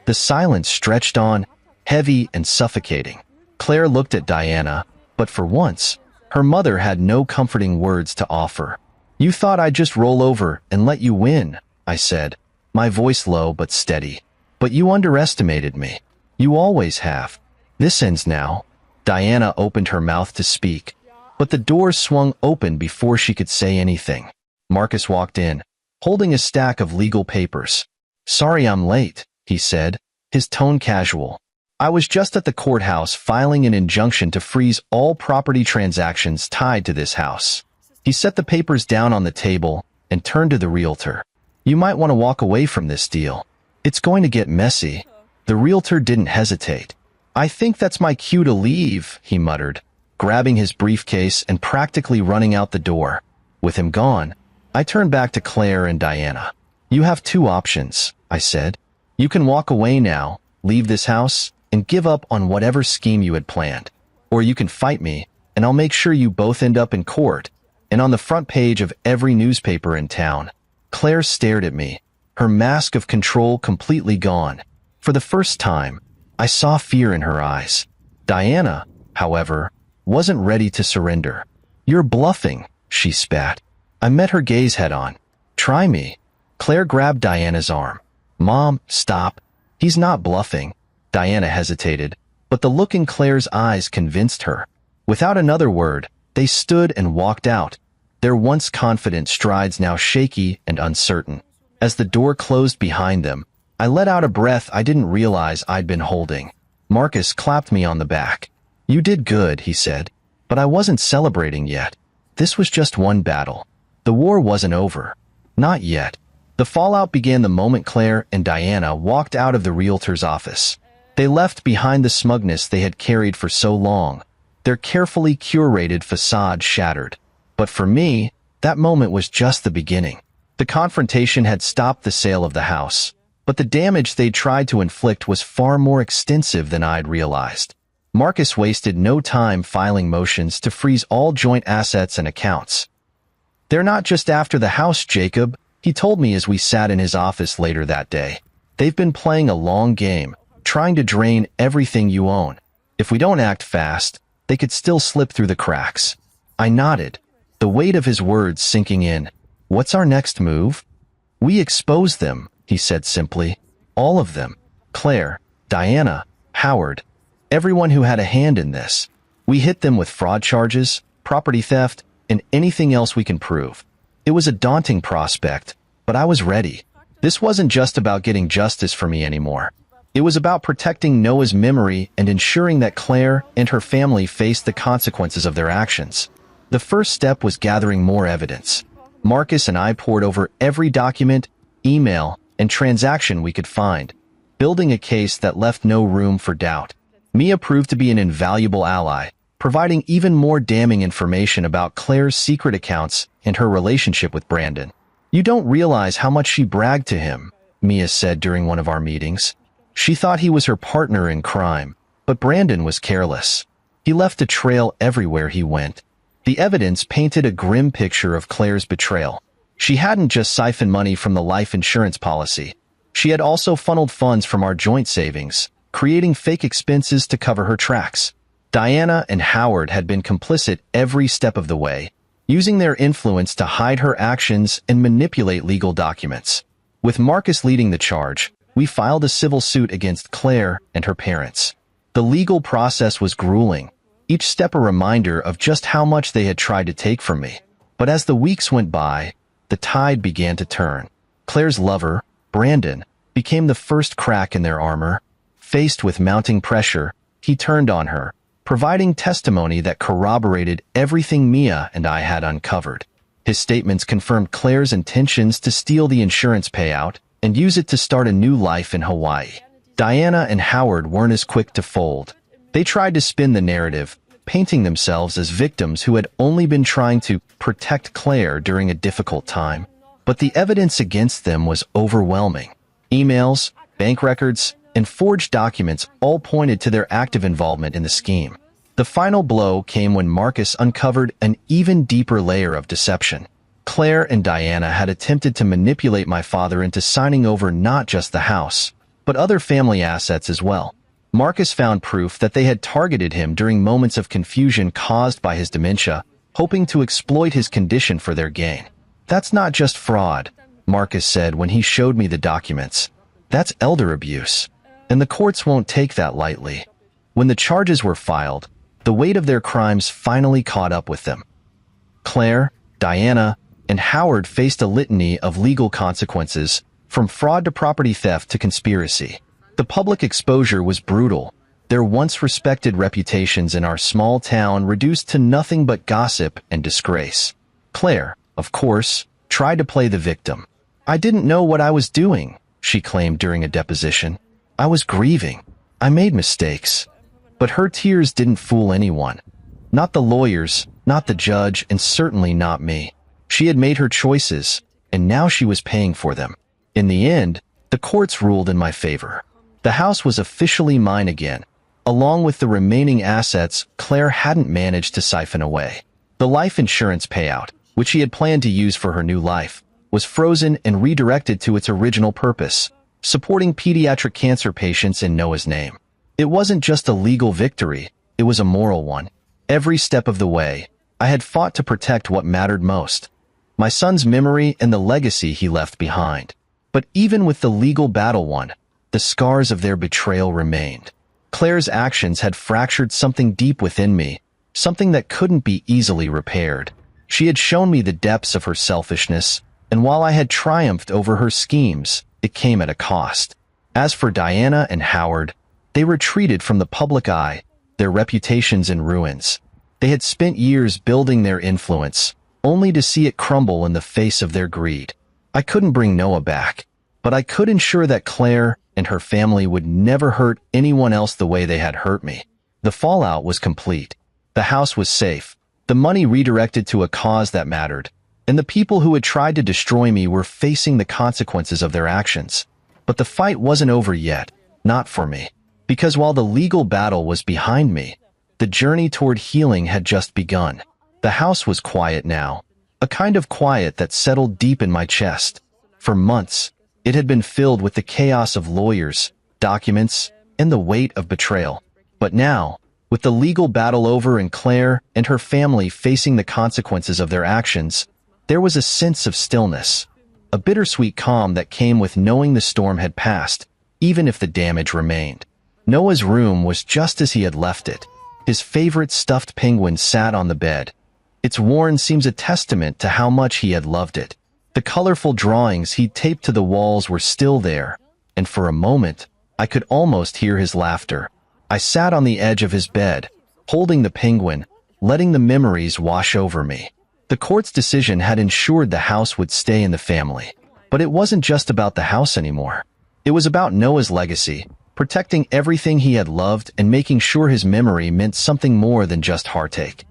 The silence stretched on, heavy and suffocating. Claire looked at Diana, but for once, her mother had no comforting words to offer. You thought I'd just roll over and let you win, I said, my voice low but steady. But you underestimated me. You always have. This ends now. Diana opened her mouth to speak, but the door swung open before she could say anything. Marcus walked in, holding a stack of legal papers. Sorry I'm late, he said, his tone casual. I was just at the courthouse filing an injunction to freeze all property transactions tied to this house. He set the papers down on the table and turned to the realtor. You might want to walk away from this deal. It's going to get messy. The realtor didn't hesitate. I think that's my cue to leave, he muttered, grabbing his briefcase and practically running out the door. With him gone, I turned back to Claire and Diana. You have two options, I said. You can walk away now, leave this house, and give up on whatever scheme you had planned. Or you can fight me, and I'll make sure you both end up in court, and on the front page of every newspaper in town. Claire stared at me, her mask of control completely gone. For the first time, I saw fear in her eyes. Diana, however, wasn't ready to surrender. You're bluffing, she spat. I met her gaze head-on. Try me. Claire grabbed Diana's arm. Mom, stop. He's not bluffing. Diana hesitated, but the look in Claire's eyes convinced her. Without another word, they stood and walked out, their once confident strides now shaky and uncertain. As the door closed behind them, I let out a breath I didn't realize I'd been holding. Marcus clapped me on the back. You did good, he said, but I wasn't celebrating yet. This was just one battle. The war wasn't over. Not yet. The fallout began the moment Claire and Diana walked out of the realtor's office. They left behind the smugness they had carried for so long, their carefully curated facade shattered. But for me, that moment was just the beginning. The confrontation had stopped the sale of the house, but the damage they'd tried to inflict was far more extensive than I'd realized. Marcus wasted no time filing motions to freeze all joint assets and accounts. They're not just after the house, Jacob, he told me as we sat in his office later that day. They've been playing a long game, trying to drain everything you own. If we don't act fast, they could still slip through the cracks. I nodded, the weight of his words sinking in. What's our next move? We expose them, he said simply. All of them. Claire, Diana, Howard, everyone who had a hand in this. We hit them with fraud charges, property theft, and anything else we can prove. It was a daunting prospect, but I was ready. This wasn't just about getting justice for me anymore. It was about protecting Noah's memory and ensuring that Claire and her family faced the consequences of their actions. The first step was gathering more evidence. Marcus and I pored over every document, email, and transaction we could find, building a case that left no room for doubt. Mia proved to be an invaluable ally, providing even more damning information about Claire's secret accounts and her relationship with Brandon. You don't realize how much she bragged to him, Mia said during one of our meetings. She thought he was her partner in crime, but Brandon was careless. He left a trail everywhere he went. The evidence painted a grim picture of Claire's betrayal. She hadn't just siphoned money from the life insurance policy. She had also funneled funds from our joint savings, creating fake expenses to cover her tracks. Diana and Howard had been complicit every step of the way, using their influence to hide her actions and manipulate legal documents. With Marcus leading the charge, we filed a civil suit against Claire and her parents. The legal process was grueling, each step a reminder of just how much they had tried to take from me. But as the weeks went by, the tide began to turn. Claire's lover, Brandon, became the first crack in their armor. Faced with mounting pressure, he turned on her, providing testimony that corroborated everything Mia and I had uncovered. His statements confirmed Claire's intentions to steal the insurance payout and use it to start a new life in Hawaii. Diana and Howard weren't as quick to fold. They tried to spin the narrative, painting themselves as victims who had only been trying to protect Claire during a difficult time. But the evidence against them was overwhelming. Emails, bank records, and forged documents all pointed to their active involvement in the scheme. The final blow came when Marcus uncovered an even deeper layer of deception. Claire and Diana had attempted to manipulate my father into signing over not just the house, but other family assets as well. Marcus found proof that they had targeted him during moments of confusion caused by his dementia, hoping to exploit his condition for their gain. "That's not just fraud," Marcus said when he showed me the documents. "That's elder abuse, and the courts won't take that lightly." When the charges were filed, the weight of their crimes finally caught up with them. Claire, Diana, and Howard faced a litany of legal consequences, from fraud to property theft to conspiracy. The public exposure was brutal. Their once respected reputations in our small town reduced to nothing but gossip and disgrace. Claire, of course, tried to play the victim. "I didn't know what I was doing," she claimed during a deposition. "I was grieving. I made mistakes." But her tears didn't fool anyone. Not the lawyers, not the judge, and certainly not me. She had made her choices, and now she was paying for them. In the end, the courts ruled in my favor. The house was officially mine again, along with the remaining assets Claire hadn't managed to siphon away. The life insurance payout, which she had planned to use for her new life, was frozen and redirected to its original purpose, supporting pediatric cancer patients in Noah's name. It wasn't just a legal victory, it was a moral one. Every step of the way, I had fought to protect what mattered most: my son's memory and the legacy he left behind. But even with the legal battle won, the scars of their betrayal remained. Claire's actions had fractured something deep within me, something that couldn't be easily repaired. She had shown me the depths of her selfishness, and while I had triumphed over her schemes, it came at a cost. As for Diana and Howard, they retreated from the public eye, their reputations in ruins. They had spent years building their influence, only to see it crumble in the face of their greed. I couldn't bring Noah back, but I could ensure that Claire and her family would never hurt anyone else the way they had hurt me. The fallout was complete. The house was safe, the money redirected to a cause that mattered, and the people who had tried to destroy me were facing the consequences of their actions. But the fight wasn't over yet, not for me. Because while the legal battle was behind me, the journey toward healing had just begun. The house was quiet now, a kind of quiet that settled deep in my chest. For months, it had been filled with the chaos of lawyers, documents, and the weight of betrayal. But now, with the legal battle over and Claire and her family facing the consequences of their actions, there was a sense of stillness, a bittersweet calm that came with knowing the storm had passed, even if the damage remained. Noah's room was just as he had left it. His favorite stuffed penguin sat on the bed. Its worn seams a testament to how much he had loved it. The colorful drawings he'd taped to the walls were still there, and for a moment, I could almost hear his laughter. I sat on the edge of his bed, holding the penguin, letting the memories wash over me. The court's decision had ensured the house would stay in the family. But it wasn't just about the house anymore. It was about Noah's legacy, protecting everything he had loved and making sure his memory meant something more than just heartache.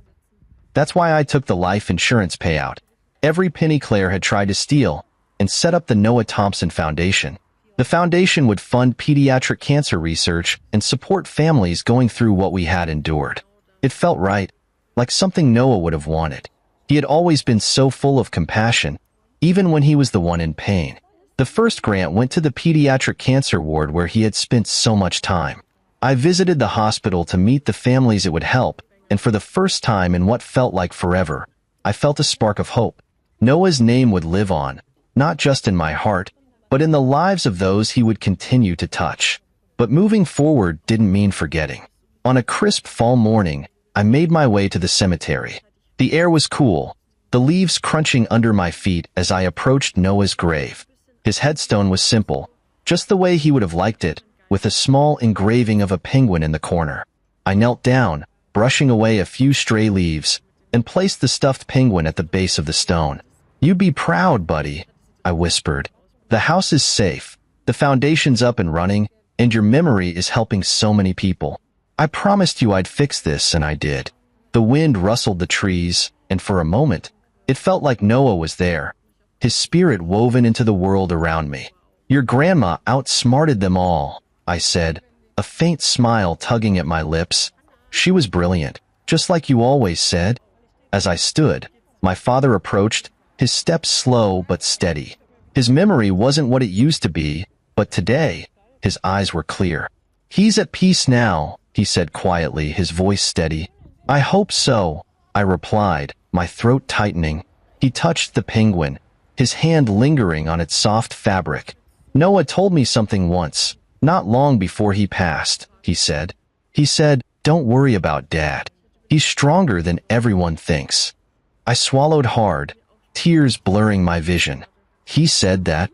That's why I took the life insurance payout, every penny Claire had tried to steal, and set up the Noah Thompson Foundation. The foundation would fund pediatric cancer research and support families going through what we had endured. It felt right, like something Noah would have wanted. He had always been so full of compassion, even when he was the one in pain. The first grant went to the pediatric cancer ward where he had spent so much time. I visited the hospital to meet the families it would help, and for the first time in what felt like forever, I felt a spark of hope. Noah's name would live on, not just in my heart, but in the lives of those he would continue to touch. But moving forward didn't mean forgetting. On a crisp fall morning, I made my way to the cemetery. The air was cool, the leaves crunching under my feet as I approached Noah's grave. His headstone was simple, just the way he would have liked it, with a small engraving of a penguin in the corner. I knelt down, brushing away a few stray leaves, and placed the stuffed penguin at the base of the stone. "You'd be proud, buddy," I whispered. "The house is safe, the foundation's up and running, and your memory is helping so many people. I promised you I'd fix this, and I did." The wind rustled the trees, and for a moment, it felt like Noah was there, his spirit woven into the world around me. Your grandma outsmarted them all, I said, a faint smile tugging at my lips. She was brilliant, just like you always said. As I stood, my father approached, his steps slow but steady. His memory wasn't what it used to be, but today, his eyes were clear. He's at peace now, he said quietly, his voice steady. I hope so, I replied, my throat tightening. He touched the penguin, his hand lingering on its soft fabric. Noah told me something once, not long before he passed, he said. He said, don't worry about Dad. He's stronger than everyone thinks. I swallowed hard, tears blurring my vision. He said that?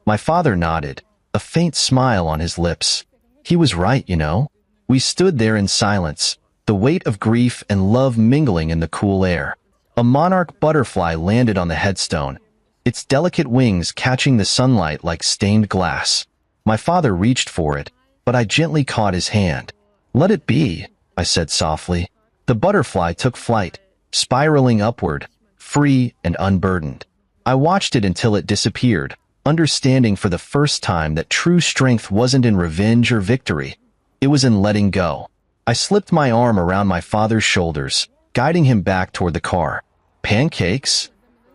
My father nodded, a faint smile on his lips. He was right, you know. We stood there in silence, the weight of grief and love mingling in the cool air. A monarch butterfly landed on the headstone, its delicate wings catching the sunlight like stained glass. My father reached for it, but I gently caught his hand. Let it be, I said softly. The butterfly took flight, spiraling upward, free and unburdened. I watched it until it disappeared, understanding for the first time that true strength wasn't in revenge or victory. It was in letting go. I slipped my arm around my father's shoulders, guiding him back toward the car. Pancakes?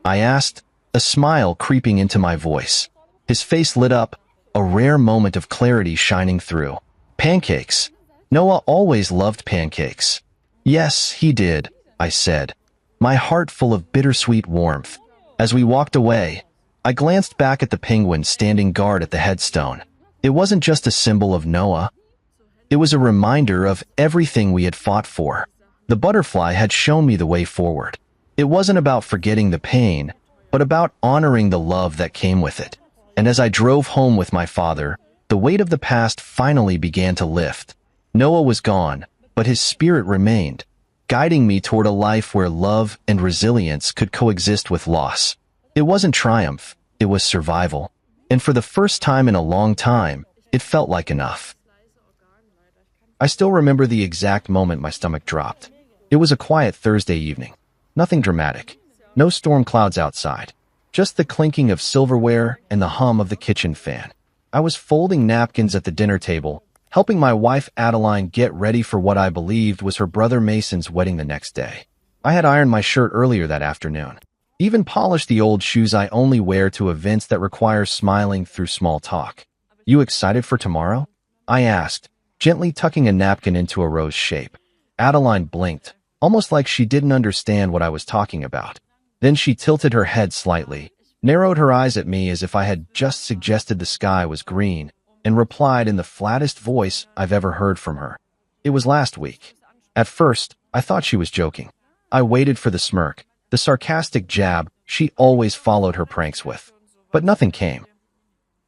I asked, a smile creeping into my voice. His face lit up, a rare moment of clarity shining through. Pancakes. Noah always loved pancakes. Yes, he did, I said, my heart full of bittersweet warmth. As we walked away, I glanced back at the penguin standing guard at the headstone. It wasn't just a symbol of Noah. It was a reminder of everything we had fought for. The butterfly had shown me the way forward. It wasn't about forgetting the pain, but about honoring the love that came with it. And as I drove home with my father, the weight of the past finally began to lift. Noah was gone, but his spirit remained, guiding me toward a life where love and resilience could coexist with loss. It wasn't triumph, it was survival. And for the first time in a long time, it felt like enough. I still remember the exact moment my stomach dropped. It was a quiet Thursday evening. Nothing dramatic. No storm clouds outside. Just the clinking of silverware and the hum of the kitchen fan. I was folding napkins at the dinner table, helping my wife Adeline get ready for what I believed was her brother Mason's wedding the next day. I had ironed my shirt earlier that afternoon. Even polished the old shoes I only wear to events that require smiling through small talk. You excited for tomorrow? I asked, gently tucking a napkin into a rose shape. Adeline blinked, almost like she didn't understand what I was talking about. Then she tilted her head slightly, narrowed her eyes at me as if I had just suggested the sky was green, and replied in the flattest voice I've ever heard from her. It was last week. At first, I thought she was joking. I waited for the smirk, the sarcastic jab she always followed her pranks with. But nothing came.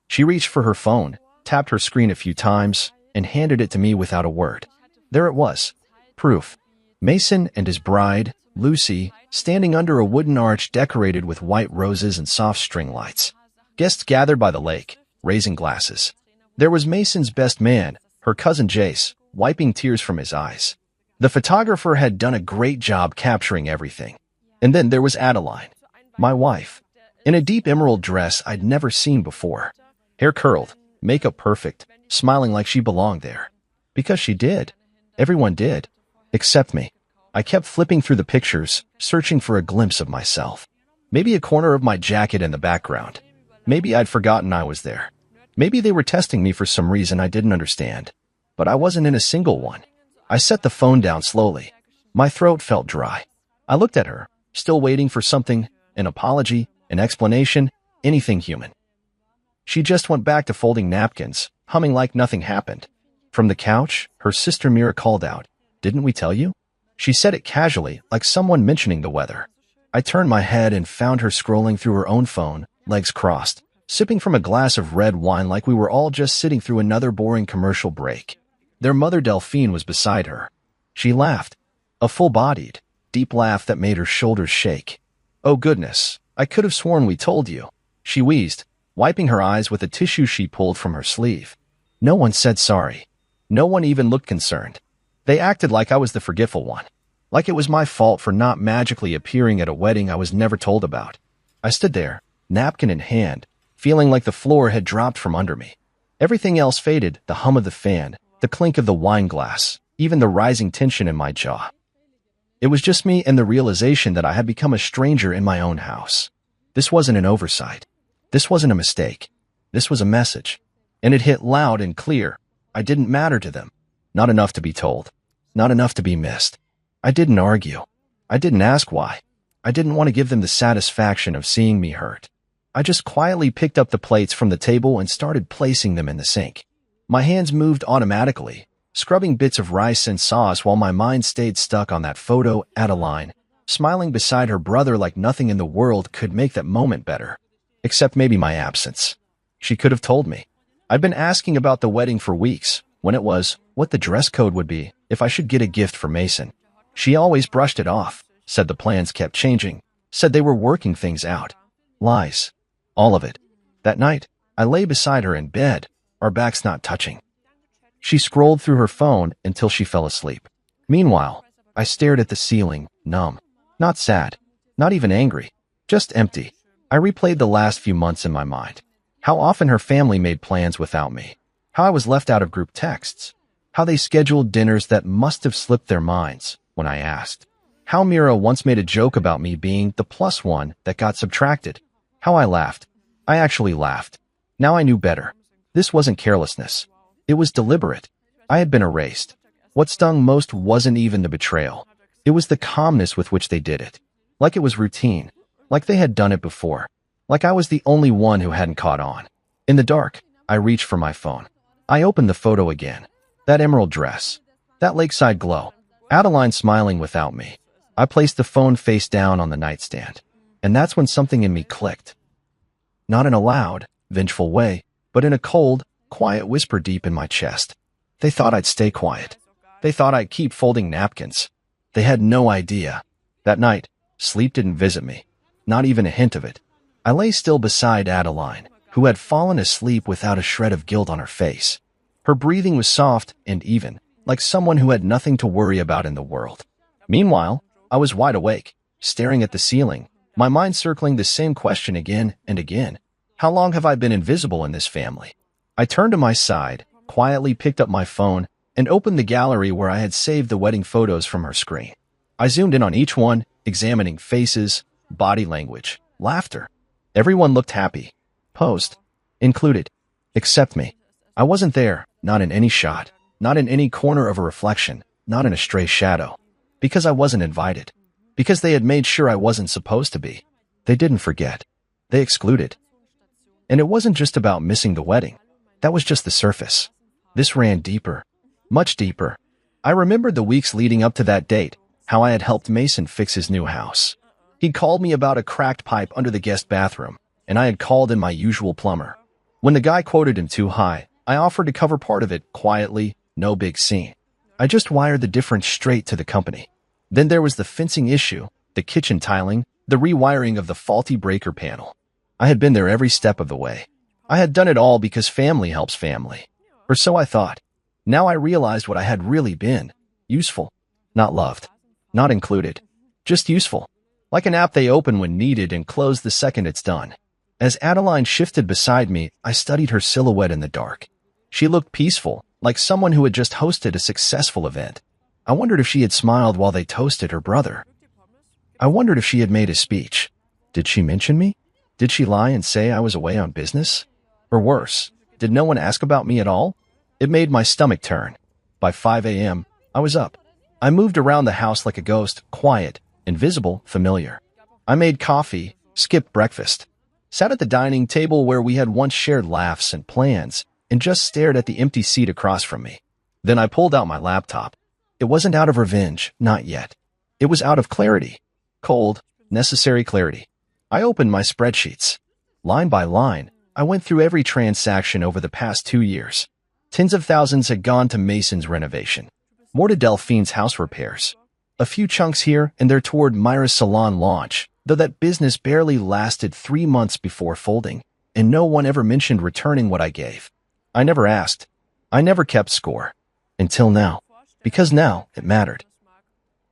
She reached for her phone, tapped her screen a few times, and handed it to me without a word. There it was. Proof. Mason and his bride, Lucy, standing under a wooden arch decorated with white roses and soft string lights. Guests gathered by the lake, raising glasses. There was Mason's best man, her cousin Jace, wiping tears from his eyes. The photographer had done a great job capturing everything. And then there was Adeline, my wife, in a deep emerald dress I'd never seen before. Hair curled, makeup perfect, smiling like she belonged there. Because she did. Everyone did. Except me. I kept flipping through the pictures, searching for a glimpse of myself. Maybe a corner of my jacket in the background. Maybe I'd forgotten I was there. Maybe they were testing me for some reason I didn't understand. But I wasn't in a single one. I set the phone down slowly. My throat felt dry. I looked at her, still waiting for something, an apology, an explanation, anything human. She just went back to folding napkins, humming like nothing happened. From the couch, her sister Mira called out, "Didn't we tell you?" She said it casually, like someone mentioning the weather. I turned my head and found her scrolling through her own phone, legs crossed, sipping from a glass of red wine like we were all just sitting through another boring commercial break. Their mother Delphine was beside her. She laughed, a full-bodied, deep laugh that made her shoulders shake. "Oh goodness, I could have sworn we told you," she wheezed, wiping her eyes with a tissue she pulled from her sleeve. No one said sorry. No one even looked concerned. They acted like I was the forgetful one. Like it was my fault for not magically appearing at a wedding I was never told about. I stood there, napkin in hand, feeling like the floor had dropped from under me. Everything else faded, the hum of the fan, the clink of the wine glass, even the rising tension in my jaw. It was just me and the realization that I had become a stranger in my own house. This wasn't an oversight. This wasn't a mistake. This was a message. And it hit loud and clear. I didn't matter to them. Not enough to be told. Not enough to be missed. I didn't argue. I didn't ask why. I didn't want to give them the satisfaction of seeing me hurt. I just quietly picked up the plates from the table and started placing them in the sink. My hands moved automatically, scrubbing bits of rice and sauce while my mind stayed stuck on that photo, Adeline, smiling beside her brother like nothing in the world could make that moment better. Except maybe my absence. She could have told me. I'd been asking about the wedding for weeks, when it was, what the dress code would be, if I should get a gift for Mason. She always brushed it off, said the plans kept changing, said they were working things out. Lies. All of it. That night, I lay beside her in bed, our backs not touching. She scrolled through her phone until she fell asleep. Meanwhile, I stared at the ceiling, numb. Not sad. Not even angry. Just empty. I replayed the last few months in my mind. How often her family made plans without me. How I was left out of group texts. How they scheduled dinners that must have slipped their minds when I asked. How Mira once made a joke about me being the plus one that got subtracted. How I laughed. I actually laughed. Now I knew better. This wasn't carelessness. It was deliberate. I had been erased. What stung most wasn't even the betrayal. It was the calmness with which they did it. Like it was routine. Like they had done it before. Like I was the only one who hadn't caught on. In the dark, I reached for my phone. I opened the photo again. That emerald dress. That lakeside glow. Adeline smiling without me. I placed the phone face down on the nightstand. And that's when something in me clicked. Not in a loud, vengeful way, but in a cold, quiet whisper deep in my chest. They thought I'd stay quiet. They thought I'd keep folding napkins. They had no idea. That night, sleep didn't visit me. Not even a hint of it. I lay still beside Adeline, who had fallen asleep without a shred of guilt on her face. Her breathing was soft and even, like someone who had nothing to worry about in the world. Meanwhile, I was wide awake, staring at the ceiling, my mind circling the same question again and again. How long have I been invisible in this family? I turned to my side, quietly picked up my phone, and opened the gallery where I had saved the wedding photos from her screen. I zoomed in on each one, examining faces, body language, laughter. Everyone looked happy. Posed. Included. Except me. I wasn't there, not in any shot, not in any corner of a reflection, not in a stray shadow. Because I wasn't invited. Because they had made sure I wasn't supposed to be. They didn't forget. They excluded. And it wasn't just about missing the wedding. That was just the surface. This ran deeper. Much deeper. I remembered the weeks leading up to that date, how I had helped Mason fix his new house. He'd called me about a cracked pipe under the guest bathroom, and I had called in my usual plumber. When the guy quoted him too high, I offered to cover part of it quietly, no big scene. I just wired the difference straight to the company. Then there was the fencing issue, the kitchen tiling, the rewiring of the faulty breaker panel. I had been there every step of the way. I had done it all because family helps family. Or so I thought. Now I realized what I had really been. Useful. Not loved. Not included. Just useful. Like an app they open when needed and close the second it's done. As Adeline shifted beside me, I studied her silhouette in the dark. She looked peaceful, like someone who had just hosted a successful event. I wondered if she had smiled while they toasted her brother. I wondered if she had made a speech. Did she mention me? Did she lie and say I was away on business? Or worse, did no one ask about me at all? It made my stomach turn. By 5 a.m., I was up. I moved around the house like a ghost, quiet, invisible, familiar. I made coffee, skipped breakfast, sat at the dining table where we had once shared laughs and plans, and just stared at the empty seat across from me. Then I pulled out my laptop. It wasn't out of revenge, not yet. It was out of clarity. Cold, necessary clarity. I opened my spreadsheets. Line by line, I went through every transaction over the past 2 years. Tens of thousands had gone to Mason's renovation. More to Delphine's house repairs. A few chunks here and there toward Myra's salon launch, though that business barely lasted 3 months before folding, and no one ever mentioned returning what I gave. I never asked. I never kept score. Until now. Because now it mattered.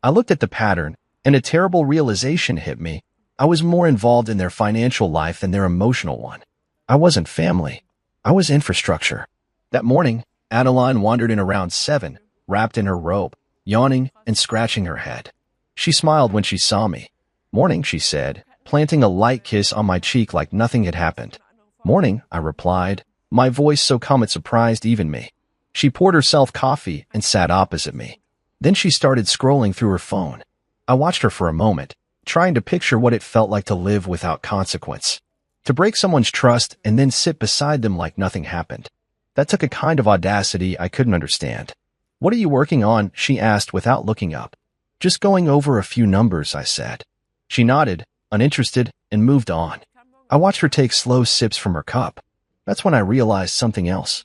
I looked at the pattern, and a terrible realization hit me. I was more involved in their financial life than their emotional one. I wasn't family. I was infrastructure. That morning, Adeline wandered in around 7, wrapped in her robe, yawning and scratching her head. She smiled when she saw me. "Morning," she said, planting a light kiss on my cheek like nothing had happened. "Morning," I replied, my voice so calm it surprised even me. She poured herself coffee and sat opposite me. Then she started scrolling through her phone. I watched her for a moment, trying to picture what it felt like to live without consequence. To break someone's trust and then sit beside them like nothing happened. That took a kind of audacity I couldn't understand. "What are you working on?" she asked without looking up. "Just going over a few numbers," I said. She nodded, uninterested, and moved on. I watched her take slow sips from her cup. That's when I realized something else.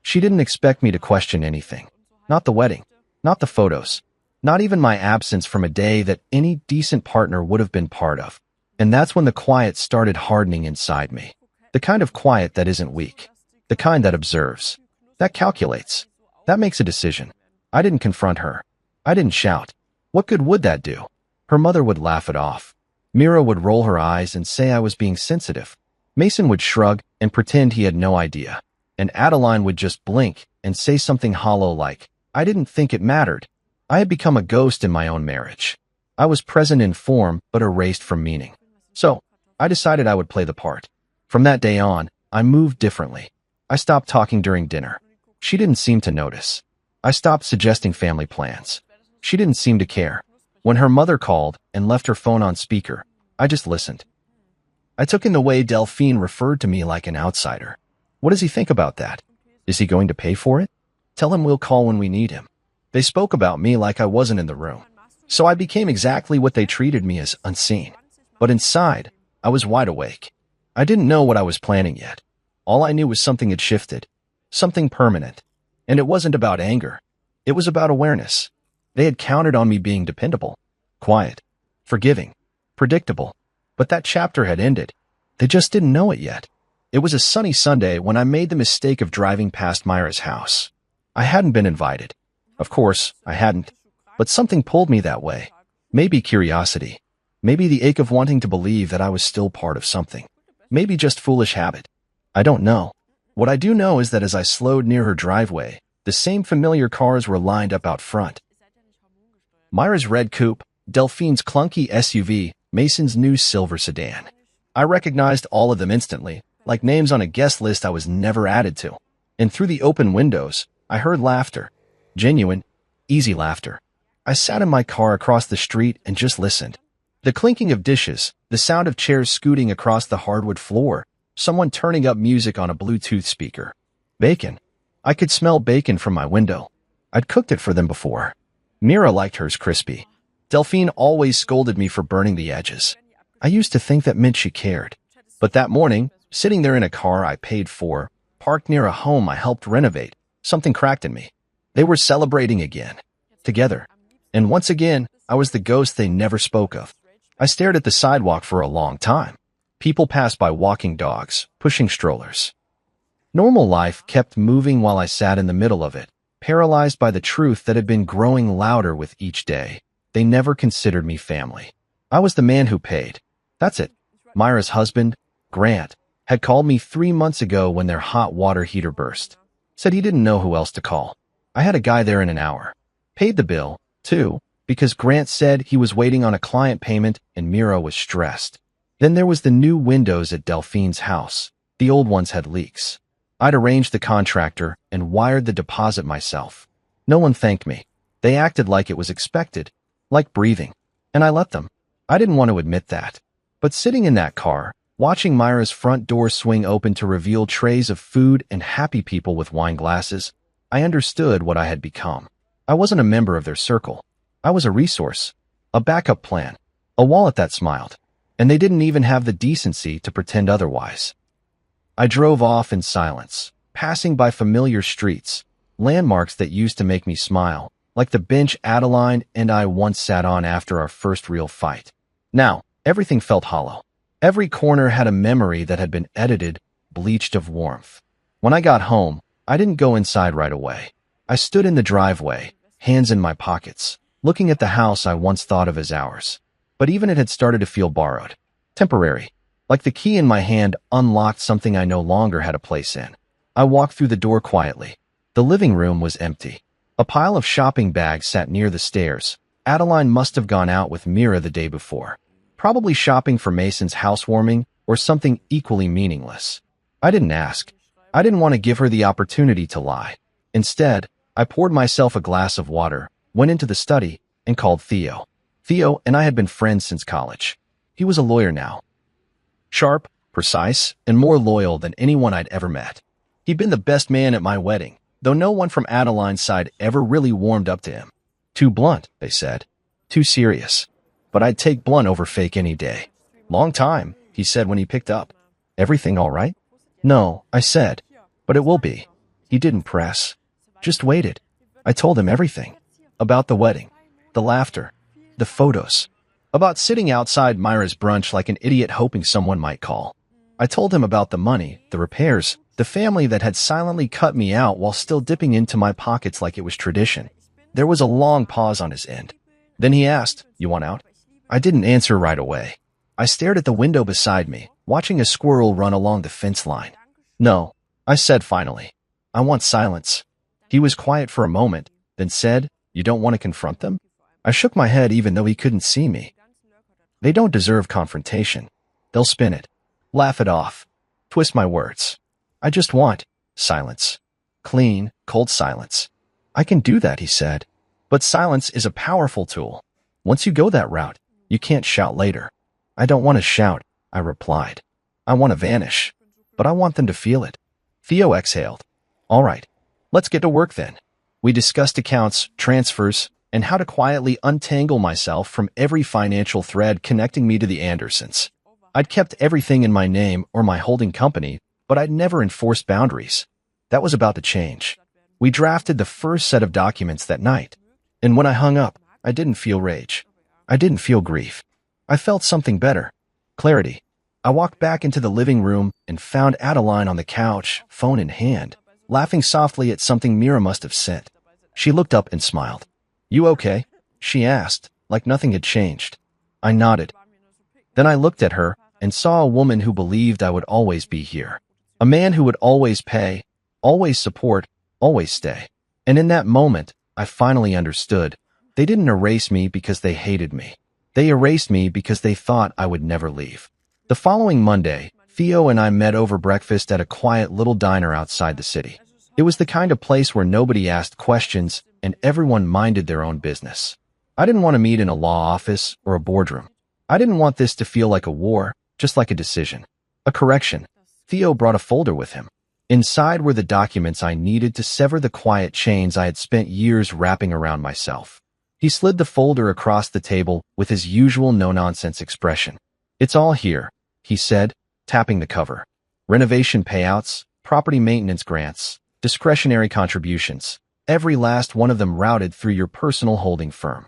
She didn't expect me to question anything. Not the wedding, not the photos, not even my absence from a day that any decent partner would have been part of. And that's when the quiet started hardening inside me. The kind of quiet that isn't weak. The kind that observes. That calculates. That makes a decision. I didn't confront her. I didn't shout. What good would that do? Her mother would laugh it off. Mira would roll her eyes and say I was being sensitive. Mason would shrug and pretend he had no idea. And Adeline would just blink and say something hollow like, I didn't think it mattered. I had become a ghost in my own marriage. I was present in form but erased from meaning. So, I decided I would play the part. From that day on, I moved differently. I stopped talking during dinner. She didn't seem to notice. I stopped suggesting family plans. She didn't seem to care. When her mother called and left her phone on speaker, I just listened. I took in the way Delphine referred to me like an outsider. What does he think about that? Is he going to pay for it? Tell him we'll call when we need him. They spoke about me like I wasn't in the room. So I became exactly what they treated me as, unseen. But inside, I was wide awake. I didn't know what I was planning yet. All I knew was something had shifted. Something permanent. And it wasn't about anger. It was about awareness. They had counted on me being dependable, quiet, forgiving, predictable. But that chapter had ended. They just didn't know it yet. It was a sunny Sunday when I made the mistake of driving past Myra's house. I hadn't been invited. Of course, I hadn't. But something pulled me that way. Maybe curiosity. Maybe the ache of wanting to believe that I was still part of something. Maybe just foolish habit. I don't know. What I do know is that as I slowed near her driveway, the same familiar cars were lined up out front. Myra's red coupe, Delphine's clunky SUV, Mason's new silver sedan. I recognized all of them instantly, like names on a guest list I was never added to. And through the open windows, I heard laughter. Genuine, easy laughter. I sat in my car across the street and just listened. The clinking of dishes, the sound of chairs scooting across the hardwood floor, someone turning up music on a Bluetooth speaker. Bacon. I could smell bacon from my window. I'd cooked it for them before. Mira liked hers crispy. Delphine always scolded me for burning the edges. I used to think that meant she cared. But that morning, sitting there in a car I paid for, parked near a home I helped renovate, something cracked in me. They were celebrating again. Together. And once again, I was the ghost they never spoke of. I stared at the sidewalk for a long time. People passed by walking dogs, pushing strollers. Normal life kept moving while I sat in the middle of it, paralyzed by the truth that had been growing louder with each day. They never considered me family. I was the man who paid. That's it. Myra's husband, Grant, had called me 3 months ago when their hot water heater burst. Said he didn't know who else to call. I had a guy there in an hour. Paid the bill, too, because Grant said he was waiting on a client payment and Mira was stressed. Then there was the new windows at Delphine's house. The old ones had leaks. I'd arranged the contractor and wired the deposit myself. No one thanked me. They acted like it was expected, like breathing. And I let them. I didn't want to admit that. But sitting in that car, watching Myra's front door swing open to reveal trays of food and happy people with wine glasses, I understood what I had become. I wasn't a member of their circle. I was a resource, a backup plan, a wallet that smiled. And they didn't even have the decency to pretend otherwise. I drove off in silence, passing by familiar streets, landmarks that used to make me smile, like the bench Adeline and I once sat on after our first real fight. Now, everything felt hollow. Every corner had a memory that had been edited, bleached of warmth. When I got home, I didn't go inside right away. I stood in the driveway, hands in my pockets, looking at the house I once thought of as ours. But even it had started to feel borrowed. Temporary. Like the key in my hand unlocked something I no longer had a place in. I walked through the door quietly. The living room was empty. A pile of shopping bags sat near the stairs. Adeline must have gone out with Mira the day before. Probably shopping for Mason's housewarming or something equally meaningless. I didn't ask. I didn't want to give her the opportunity to lie. Instead, I poured myself a glass of water, went into the study, and called Theo. Theo and I had been friends since college. He was a lawyer now. Sharp, precise, and more loyal than anyone I'd ever met. He'd been the best man at my wedding, though no one from Adeline's side ever really warmed up to him. Too blunt, they said. Too serious. But I'd take blunt over fake any day. Long time, he said when he picked up. Everything all right? No, I said. But it will be. He didn't press. Just waited. I told him everything. About the wedding. The laughter. The photos. About sitting outside Myra's brunch like an idiot hoping someone might call. I told him about the money, the repairs, the family that had silently cut me out while still dipping into my pockets like it was tradition. There was a long pause on his end. Then he asked, "You want out?" I didn't answer right away. I stared at the window beside me, watching a squirrel run along the fence line. "No," I said finally. "I want silence." He was quiet for a moment, then said, "You don't want to confront them?" I shook my head even though he couldn't see me. They don't deserve confrontation. They'll spin it, laugh it off, twist my words. I just want silence. Clean, cold silence. I can do that, he said. But silence is a powerful tool. Once you go that route, you can't shout later. I don't want to shout, I replied. I want to vanish, but I want them to feel it. Theo exhaled. All right, let's get to work then. We discussed accounts, transfers, and how to quietly untangle myself from every financial thread connecting me to the Andersons. I'd kept everything in my name or my holding company, but I'd never enforced boundaries. That was about to change. We drafted the first set of documents that night. And when I hung up, I didn't feel rage. I didn't feel grief. I felt something better. Clarity. I walked back into the living room and found Adeline on the couch, phone in hand, laughing softly at something Mira must have sent. She looked up and smiled. "You okay?" she asked, like nothing had changed. I nodded. Then I looked at her and saw a woman who believed I would always be here. A man who would always pay, always support, always stay. And in that moment, I finally understood. They didn't erase me because they hated me. They erased me because they thought I would never leave. The following Monday, Theo and I met over breakfast at a quiet little diner outside the city. It was the kind of place where nobody asked questions and everyone minded their own business. I didn't want to meet in a law office or a boardroom. I didn't want this to feel like a war, just like a decision. A correction. Theo brought a folder with him. Inside were the documents I needed to sever the quiet chains I had spent years wrapping around myself. He slid the folder across the table with his usual no-nonsense expression. "It's all here," he said, tapping the cover. "Renovation payouts, property maintenance grants, discretionary contributions, every last one of them routed through your personal holding firm.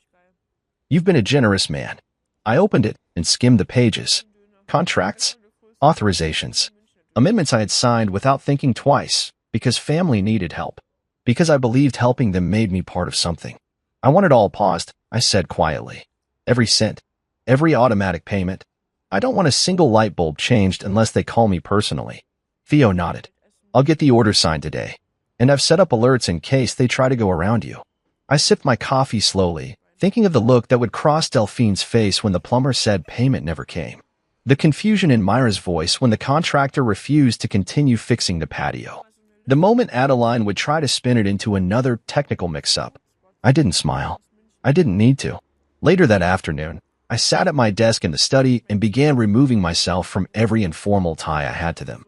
You've been a generous man." I opened it and skimmed the pages. Contracts, authorizations, amendments I had signed without thinking twice, because family needed help. Because I believed helping them made me part of something. I want it all paused, I said quietly. Every cent, every automatic payment. I don't want a single light bulb changed unless they call me personally. Theo nodded. "I'll get the order signed today. And I've set up alerts in case they try to go around you." I sipped my coffee slowly, thinking of the look that would cross Delphine's face when the plumber said payment never came. The confusion in Myra's voice when the contractor refused to continue fixing the patio. The moment Adeline would try to spin it into another technical mix-up. I didn't smile. I didn't need to. Later that afternoon, I sat at my desk in the study and began removing myself from every informal tie I had to them.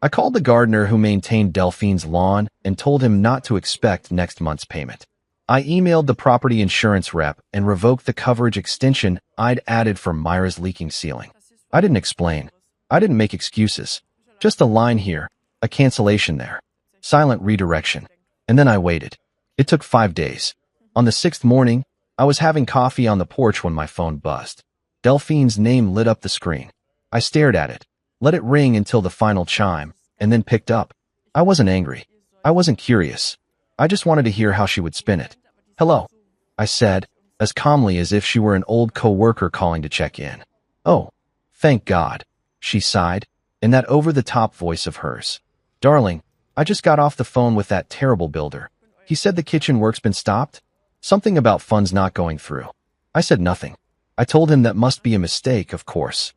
I called the gardener who maintained Delphine's lawn and told him not to expect next month's payment. I emailed the property insurance rep and revoked the coverage extension I'd added for Myra's leaking ceiling. I didn't explain. I didn't make excuses. Just a line here, a cancellation there. Silent redirection. And then I waited. It took 5 days. On the 6th morning, I was having coffee on the porch when my phone buzzed. Delphine's name lit up the screen. I stared at it, let it ring until the final chime, and then picked up. I wasn't angry. I wasn't curious. I just wanted to hear how she would spin it. "Hello," I said, as calmly as if she were an old coworker calling to check in. "Oh, thank God," she sighed, in that over-the-top voice of hers. "Darling, I just got off the phone with that terrible builder. He said the kitchen work's been stopped? Something about funds not going through." I said nothing. I told him that must be a mistake, of course.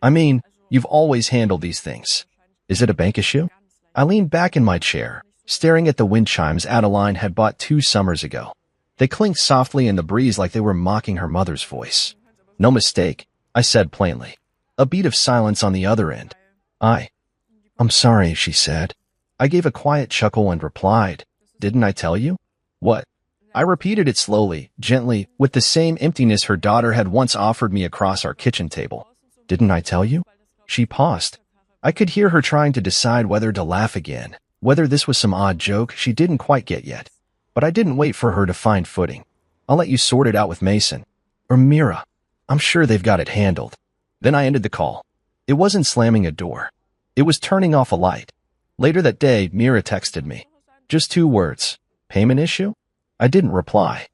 "I mean, you've always handled these things. Is it a bank issue?" I leaned back in my chair, staring at the wind chimes Adeline had bought 2 summers ago. They clinked softly in the breeze like they were mocking her mother's voice. "No mistake," I said plainly. A beat of silence on the other end. "I'm sorry," she said. I gave a quiet chuckle and replied, "Didn't I tell you?" "What?" I repeated it slowly, gently, with the same emptiness her daughter had once offered me across our kitchen table. "Didn't I tell you?" She paused. I could hear her trying to decide whether to laugh again, whether this was some odd joke she didn't quite get yet. But I didn't wait for her to find footing. "I'll let you sort it out with Mason. Or Mira. I'm sure they've got it handled." Then I ended the call. It wasn't slamming a door. It was turning off a light. Later that day, Mira texted me. Just 2 words. "Payment issue?" I didn't reply.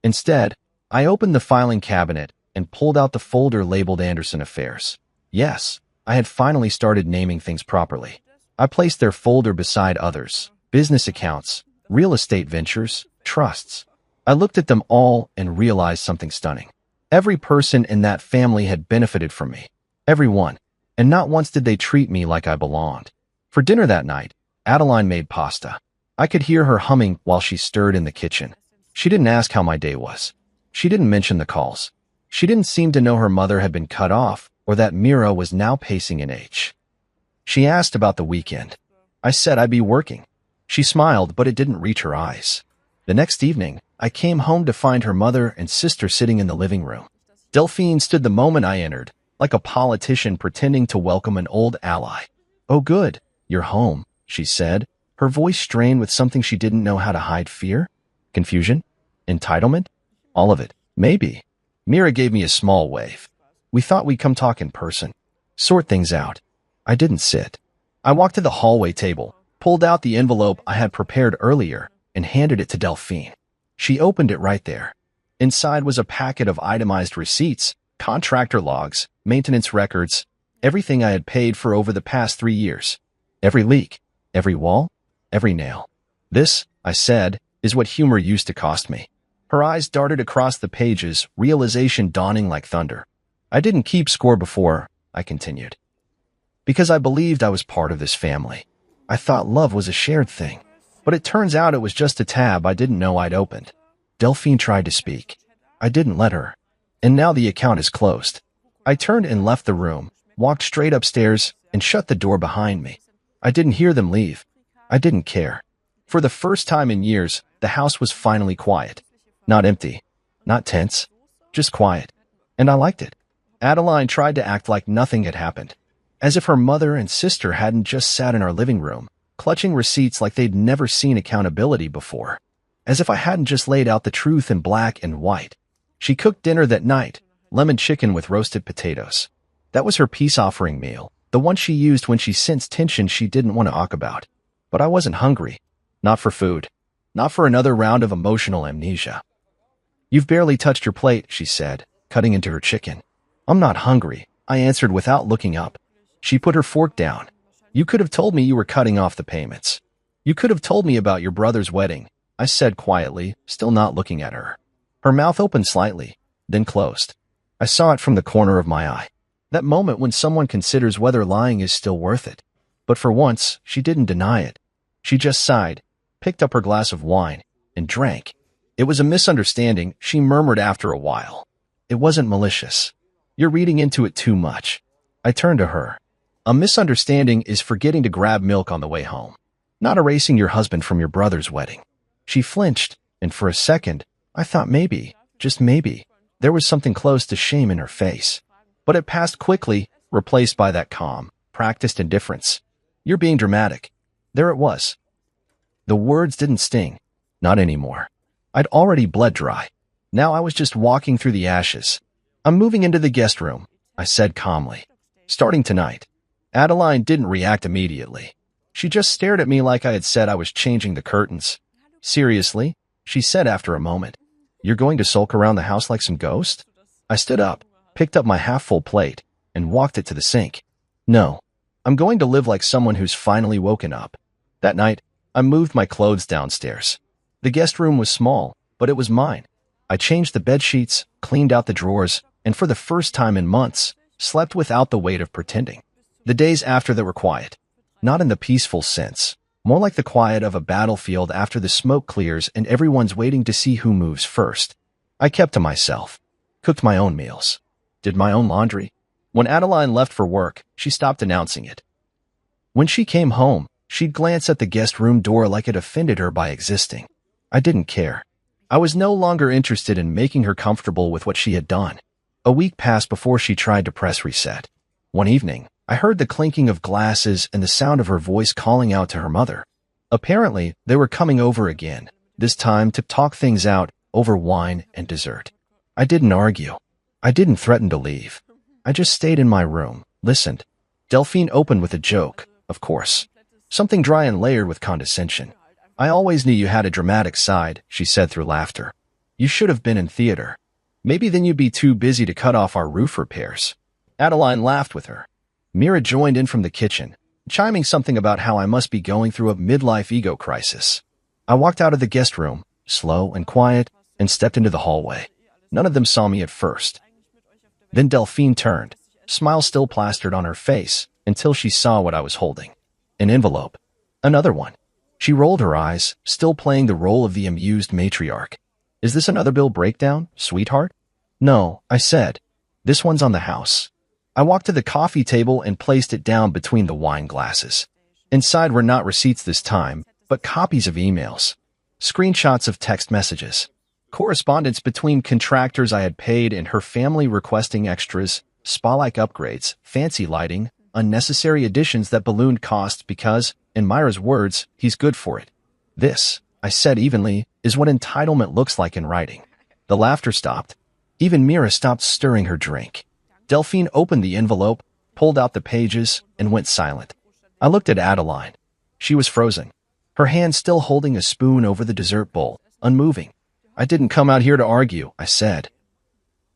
Instead, I opened the filing cabinet and pulled out the folder labeled Anderson Affairs. Yes, I had finally started naming things properly. I placed their folder beside others: business accounts, real estate ventures, trusts. I looked at them all and realized something stunning. Every person in that family had benefited from me. Everyone. And not once did they treat me like I belonged. For dinner that night, Adeline made pasta. I could hear her humming while she stirred in the kitchen. She didn't ask how my day was. She didn't mention the calls. She didn't seem to know her mother had been cut off or that Mira was now pacing an age. She asked about the weekend. I said I'd be working. She smiled, but it didn't reach her eyes. The next evening, I came home to find her mother and sister sitting in the living room. Delphine stood the moment I entered, like a politician pretending to welcome an old ally. "Oh good, you're home," she said, her voice strained with something she didn't know how to hide. Fear? Confusion? Entitlement? All of it. Maybe. Mira gave me a small wave. "We thought we'd come talk in person. Sort things out." I didn't sit. I walked to the hallway table, pulled out the envelope I had prepared earlier, and handed it to Delphine. She opened it right there. Inside was a packet of itemized receipts, contractor logs, maintenance records, everything I had paid for over the past 3 years. Every leak, every wall, every nail. "This," I said, "is what humor used to cost me." Her eyes darted across the pages, realization dawning like thunder. "I didn't keep score before," I continued, "because I believed I was part of this family. I thought love was a shared thing. But it turns out it was just a tab I didn't know I'd opened." Delphine tried to speak. I didn't let her. "And now the account is closed." I turned and left the room, walked straight upstairs, and shut the door behind me. I didn't hear them leave. I didn't care. For the first time in years, the house was finally quiet. Not empty. Not tense. Just quiet. And I liked it. Adeline tried to act like nothing had happened, as if her mother and sister hadn't just sat in our living room, clutching receipts like they'd never seen accountability before, as if I hadn't just laid out the truth in black and white. She cooked dinner that night, lemon chicken with roasted potatoes. That was her peace offering meal, the one she used when she sensed tension she didn't want to talk about. But I wasn't hungry. Not for food. Not for another round of emotional amnesia. "You've barely touched your plate," she said, cutting into her chicken. "I'm not hungry," I answered without looking up. She put her fork down. "You could have told me you were cutting off the payments. You could have told me about your brother's wedding," I said quietly, still not looking at her. Her mouth opened slightly, then closed. I saw it from the corner of my eye. That moment when someone considers whether lying is still worth it. But for once, she didn't deny it. She just sighed, picked up her glass of wine, and drank. "It was a misunderstanding," she murmured after a while. "It wasn't malicious. You're reading into it too much." I turned to her. "A misunderstanding is forgetting to grab milk on the way home, not erasing your husband from your brother's wedding." She flinched, and for a second, I thought maybe, just maybe, there was something close to shame in her face. But it passed quickly, replaced by that calm, practiced indifference. "You're being dramatic." There it was. The words didn't sting. Not anymore. I'd already bled dry. Now I was just walking through the ashes. "I'm moving into the guest room," I said calmly. "Starting tonight." Adeline didn't react immediately. She just stared at me like I had said I was changing the curtains. "Seriously?" she said after a moment. You're going to sulk around the house like some ghost? I stood up, picked up my half-full plate, and walked it to the sink. No, I'm going to live like someone who's finally woken up. That night, I moved my clothes downstairs. The guest room was small, but it was mine. I changed the bed sheets, cleaned out the drawers, and for the first time in months, slept without the weight of pretending. The days after that were quiet. Not in the peaceful sense, more like the quiet of a battlefield after the smoke clears and everyone's waiting to see who moves first. I kept to myself, cooked my own meals, did my own laundry. When Adeline left for work, she stopped announcing it. When she came home, she'd glance at the guest room door like it offended her by existing. I didn't care. I was no longer interested in making her comfortable with what she had done. A week passed before she tried to press reset. One evening, I heard the clinking of glasses and the sound of her voice calling out to her mother. Apparently, they were coming over again, this time to talk things out over wine and dessert. I didn't argue. I didn't threaten to leave. I just stayed in my room, listened. Delphine opened with a joke, of course. Something dry and layered with condescension. I always knew you had a dramatic side, she said through laughter. You should have been in theater. Maybe then you'd be too busy to cut off our roof repairs. Adeline laughed with her. Mira joined in from the kitchen, chiming something about how I must be going through a midlife ego crisis. I walked out of the guest room, slow and quiet, and stepped into the hallway. None of them saw me at first. Then Delphine turned, smile still plastered on her face, until she saw what I was holding. An envelope. Another one. She rolled her eyes, still playing the role of the amused matriarch. Is this another bill breakdown, sweetheart? No, I said. This one's on the house. I walked to the coffee table and placed it down between the wine glasses. Inside were not receipts this time, but copies of emails. Screenshots of text messages. Correspondence between contractors I had paid and her family requesting extras, spa-like upgrades, fancy lighting, unnecessary additions that ballooned costs because, in Myra's words, he's good for it. This, I said evenly, is what entitlement looks like in writing. The laughter stopped. Even Mira stopped stirring her drink. Delphine opened the envelope, pulled out the pages, and went silent. I looked at Adeline. She was frozen, her hand still holding a spoon over the dessert bowl, unmoving. I didn't come out here to argue, I said.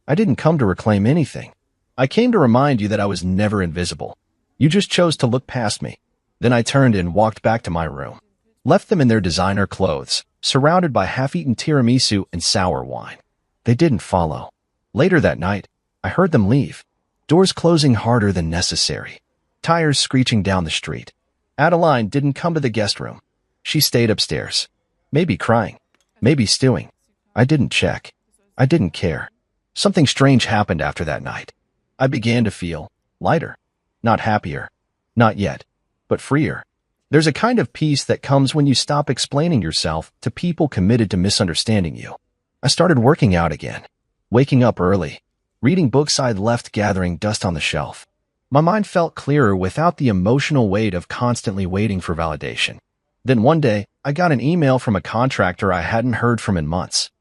I didn't come to reclaim anything. I came to remind you that I was never invisible. You just chose to look past me. Then I turned and walked back to my room. Left them in their designer clothes, surrounded by half-eaten tiramisu and sour wine. They didn't follow. Later that night, I heard them leave. Doors closing harder than necessary. Tires screeching down the street. Adeline didn't come to the guest room. She stayed upstairs. Maybe crying. Maybe stewing. I didn't check. I didn't care. Something strange happened after that night. I began to feel lighter. Not happier. Not yet. But freer. There's a kind of peace that comes when you stop explaining yourself to people committed to misunderstanding you. I started working out again. Waking up early. Reading books I'd left gathering dust on the shelf. My mind felt clearer without the emotional weight of constantly waiting for validation. Then one day, I got an email from a contractor I hadn't heard from in months.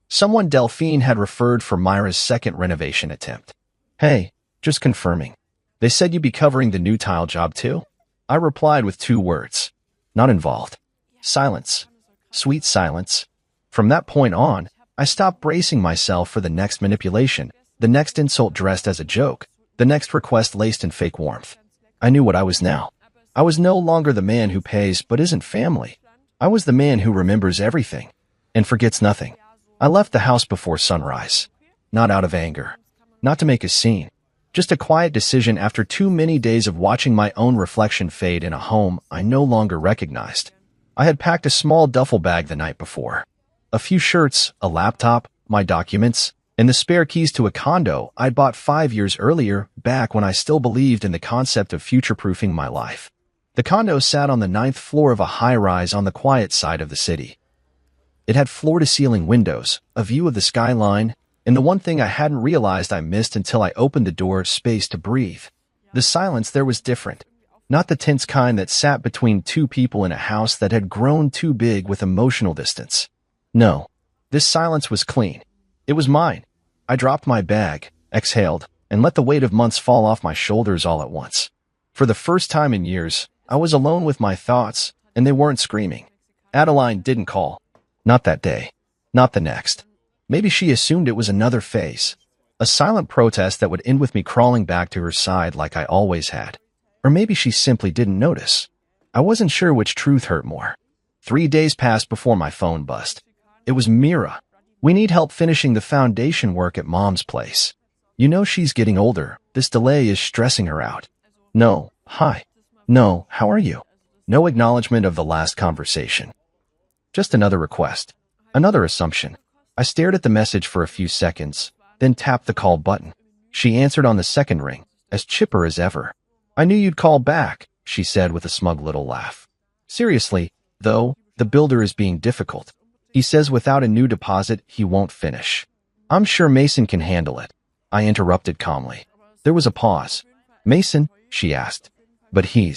Someone Delphine had referred for Myra's second renovation attempt. Hey, just confirming. They said you'd be covering the new tile job too? I replied with 2 words. Not involved. Silence. Sweet silence. From that point on, I stopped bracing myself for the next manipulation, the next insult dressed as a joke, the next request laced in fake warmth. I knew what I was now. I was no longer the man who pays but isn't family. I was the man who remembers everything and forgets nothing. I left the house before sunrise. Not out of anger. Not to make a scene. Just a quiet decision after too many days of watching my own reflection fade in a home I no longer recognized. I had packed a small duffel bag the night before. A few shirts, a laptop, my documents, and the spare keys to a condo I'd bought 5 years earlier, back when I still believed in the concept of future-proofing my life. The condo sat on the 9th floor of a high-rise on the quiet side of the city. It had floor-to-ceiling windows, a view of the skyline, and the one thing I hadn't realized I missed until I opened the door, space to breathe. The silence there was different. Not the tense kind that sat between 2 people in a house that had grown too big with emotional distance. No, this silence was clean. It was mine. I dropped my bag, exhaled, and let the weight of months fall off my shoulders all at once. For the first time in years, I was alone with my thoughts, and they weren't screaming. Adeline didn't call. Not that day. Not the next. Maybe she assumed it was another phase. A silent protest that would end with me crawling back to her side like I always had. Or maybe she simply didn't notice. I wasn't sure which truth hurt more. 3 days passed before my phone buzzed. It was Mira. We need help finishing the foundation work at Mom's place. You know she's getting older. This delay is stressing her out. No, hi. No, how are you? No acknowledgement of the last conversation. Just another request. Another assumption. I stared at the message for a few seconds, then tapped the call button. She answered on the second ring, as chipper as ever. I knew you'd call back, she said with a smug little laugh. Seriously, though, the builder is being difficult. He says without a new deposit, he won't finish. I'm sure Mason can handle it. I interrupted calmly. There was a pause. Mason? She asked. But he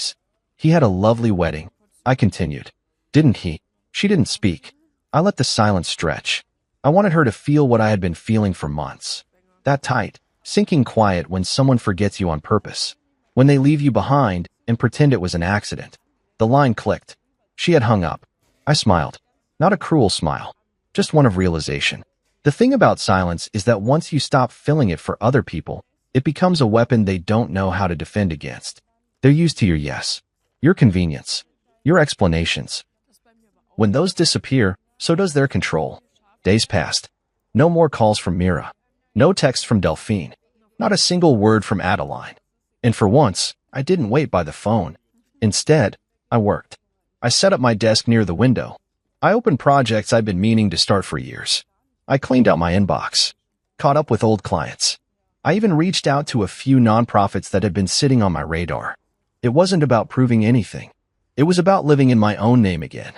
had a lovely wedding. I continued. Didn't he? She didn't speak. I let the silence stretch. I wanted her to feel what I had been feeling for months. That tight, sinking quiet when someone forgets you on purpose. When they leave you behind and pretend it was an accident. The line clicked. She had hung up. I smiled. Not a cruel smile. Just one of realization. The thing about silence is that once you stop filling it for other people, it becomes a weapon they don't know how to defend against. They're used to your yes, your convenience, your explanations. When those disappear, so does their control. Days passed. No more calls from Mira. No text from Delphine. Not a single word from Adeline. And for once, I didn't wait by the phone. Instead, I worked. I set up my desk near the window. I opened projects I'd been meaning to start for years. I cleaned out my inbox. Caught up with old clients. I even reached out to a few nonprofits that had been sitting on my radar. It wasn't about proving anything. It was about living in my own name again.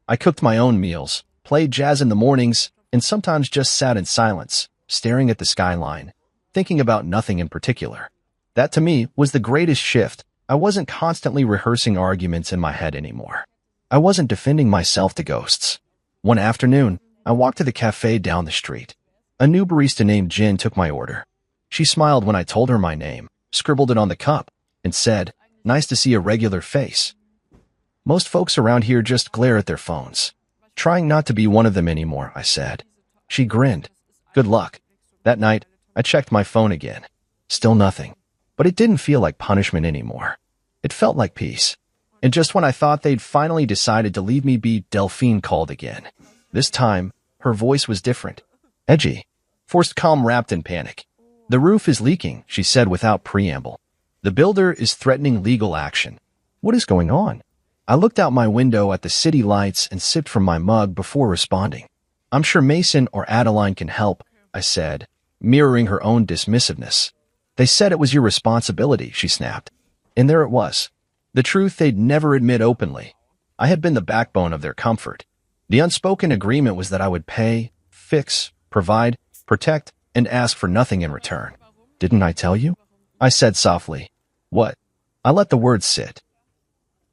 I cooked my own meals, played jazz in the mornings, and sometimes just sat in silence, staring at the skyline, thinking about nothing in particular. That to me was the greatest shift. I wasn't constantly rehearsing arguments in my head anymore. I wasn't defending myself to ghosts. One afternoon, I walked to the cafe down the street. A new barista named Jen took my order. She smiled when I told her my name, scribbled it on the cup, and said, "Nice to see a regular face." Most folks around here just glare at their phones. Trying not to be one of them anymore, I said. She grinned. Good luck. That night, I checked my phone again. Still nothing. But it didn't feel like punishment anymore. It felt like peace. And just when I thought they'd finally decided to leave me be, Delphine called again. This time, her voice was different. Edgy. Forced calm wrapped in panic. The roof is leaking, she said without preamble. The builder is threatening legal action. What is going on? I looked out my window at the city lights and sipped from my mug before responding. I'm sure Mason or Adeline can help, I said, mirroring her own dismissiveness. They said it was your responsibility, she snapped. And there it was. The truth they'd never admit openly. I had been the backbone of their comfort. The unspoken agreement was that I would pay, fix, provide, protect, and ask for nothing in return. Didn't I tell you? I said softly. What? I let the words sit.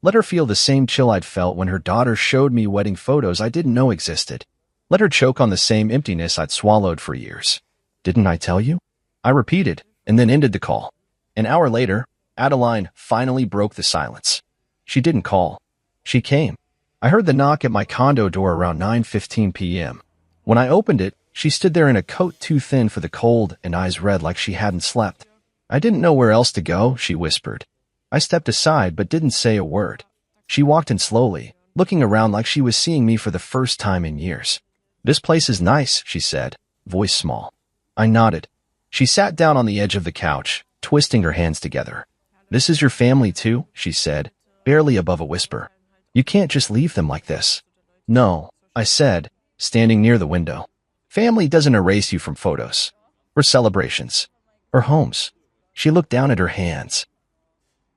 Let her feel the same chill I'd felt when her daughter showed me wedding photos I didn't know existed. Let her choke on the same emptiness I'd swallowed for years. Didn't I tell you? I repeated, and then ended the call. An hour later, Adeline finally broke the silence. She didn't call. She came. I heard the knock at my condo door around 9:15 p.m. When I opened it, she stood there in a coat too thin for the cold and eyes red like she hadn't slept. I didn't know where else to go, she whispered. I stepped aside but didn't say a word. She walked in slowly, looking around like she was seeing me for the first time in years. This place is nice, she said, voice small. I nodded. She sat down on the edge of the couch, twisting her hands together. This is your family too, she said, barely above a whisper. You can't just leave them like this. No, I said, standing near the window. Family doesn't erase you from photos, or celebrations, or homes. She looked down at her hands.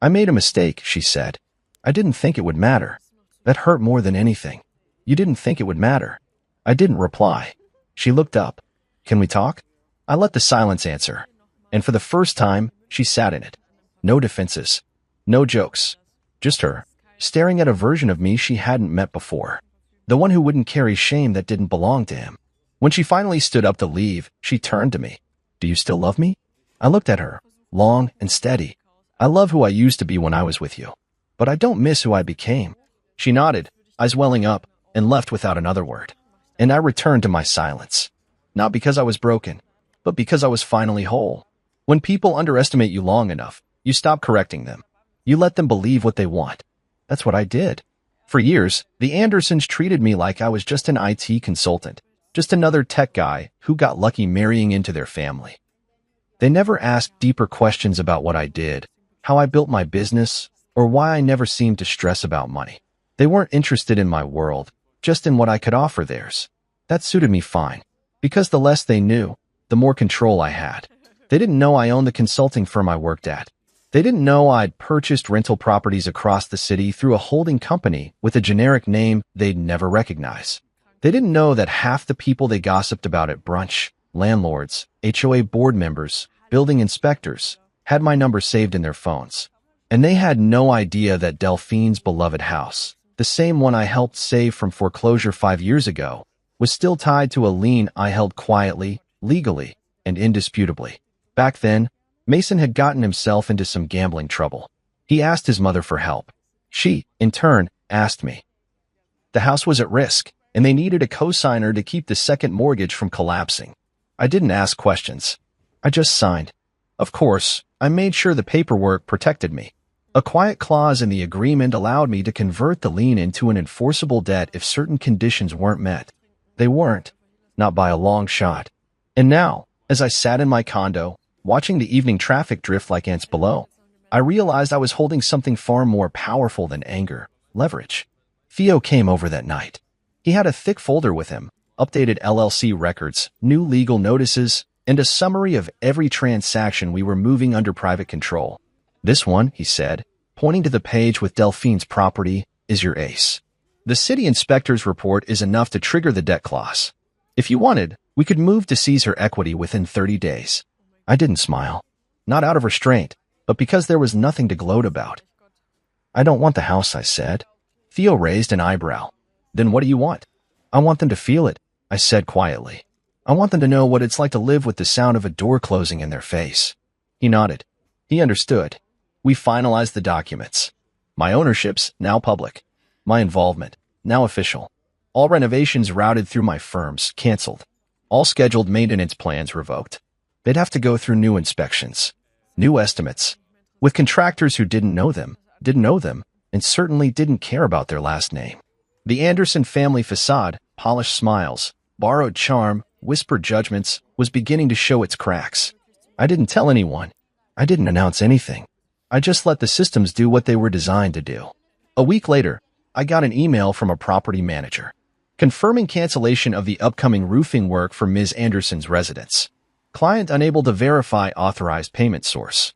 I made a mistake, she said. I didn't think it would matter. That hurt more than anything. You didn't think it would matter. I didn't reply. She looked up. Can we talk? I let the silence answer. And for the first time, she sat in it. No defenses. No jokes. Just her, staring at a version of me she hadn't met before. The one who wouldn't carry shame that didn't belong to him. When she finally stood up to leave, she turned to me. Do you still love me? I looked at her, long and steady. I love who I used to be when I was with you. But I don't miss who I became. She nodded, eyes welling up, and left without another word. and I returned to my silence. Not because I was broken, but because I was finally whole. When people underestimate you long enough, you stop correcting them. You let them believe what they want. That's what I did. For years, the Andersons treated me like I was just an IT consultant, just another tech guy who got lucky marrying into their family. They never asked deeper questions about what I did, how I built my business, or why I never seemed to stress about money. They weren't interested in my world, just in what I could offer theirs. That suited me fine, because the less they knew, the more control I had. They didn't know I owned the consulting firm I worked at. They didn't know I'd purchased rental properties across the city through a holding company with a generic name they'd never recognize. They didn't know that half the people they gossiped about at brunch, landlords, HOA board members, building inspectors, had my number saved in their phones. And they had no idea that Delphine's beloved house, the same one I helped save from foreclosure 5 years ago, was still tied to a lien I held quietly, legally, and indisputably. Back then, Mason had gotten himself into some gambling trouble. He asked his mother for help. She, in turn, asked me. The house was at risk, and they needed a co-signer to keep the second mortgage from collapsing. I didn't ask questions. I just signed. Of course, I made sure the paperwork protected me. A quiet clause in the agreement allowed me to convert the lien into an enforceable debt if certain conditions weren't met. They weren't, not by a long shot. And now, as I sat in my condo, watching the evening traffic drift like ants below, I realized I was holding something far more powerful than anger, leverage. Theo came over that night. He had a thick folder with him, updated LLC records, new legal notices, and a summary of every transaction we were moving under private control. This one, he said, pointing to the page with Delphine's property, is your ace. The city inspector's report is enough to trigger the debt clause. If you wanted, we could move to seize her equity within 30 days. I didn't smile. Not out of restraint, but because there was nothing to gloat about. I don't want the house, I said. Theo raised an eyebrow. Then what do you want? I want them to feel it, I said quietly. I want them to know what it's like to live with the sound of a door closing in their face. He nodded. He understood. We finalized the documents. My ownership's now public. My involvement, now official. All renovations routed through my firms, canceled. All scheduled maintenance plans revoked. They'd have to go through new inspections, new estimates, with contractors who didn't know them, and certainly didn't care about their last name. The Anderson family facade, polished smiles, borrowed charm, whispered judgments, was beginning to show its cracks. I didn't tell anyone. I didn't announce anything. I just let the systems do what they were designed to do. A week later, I got an email from a property manager, confirming cancellation of the upcoming roofing work for Ms. Anderson's residence. Client unable to verify authorized payment source.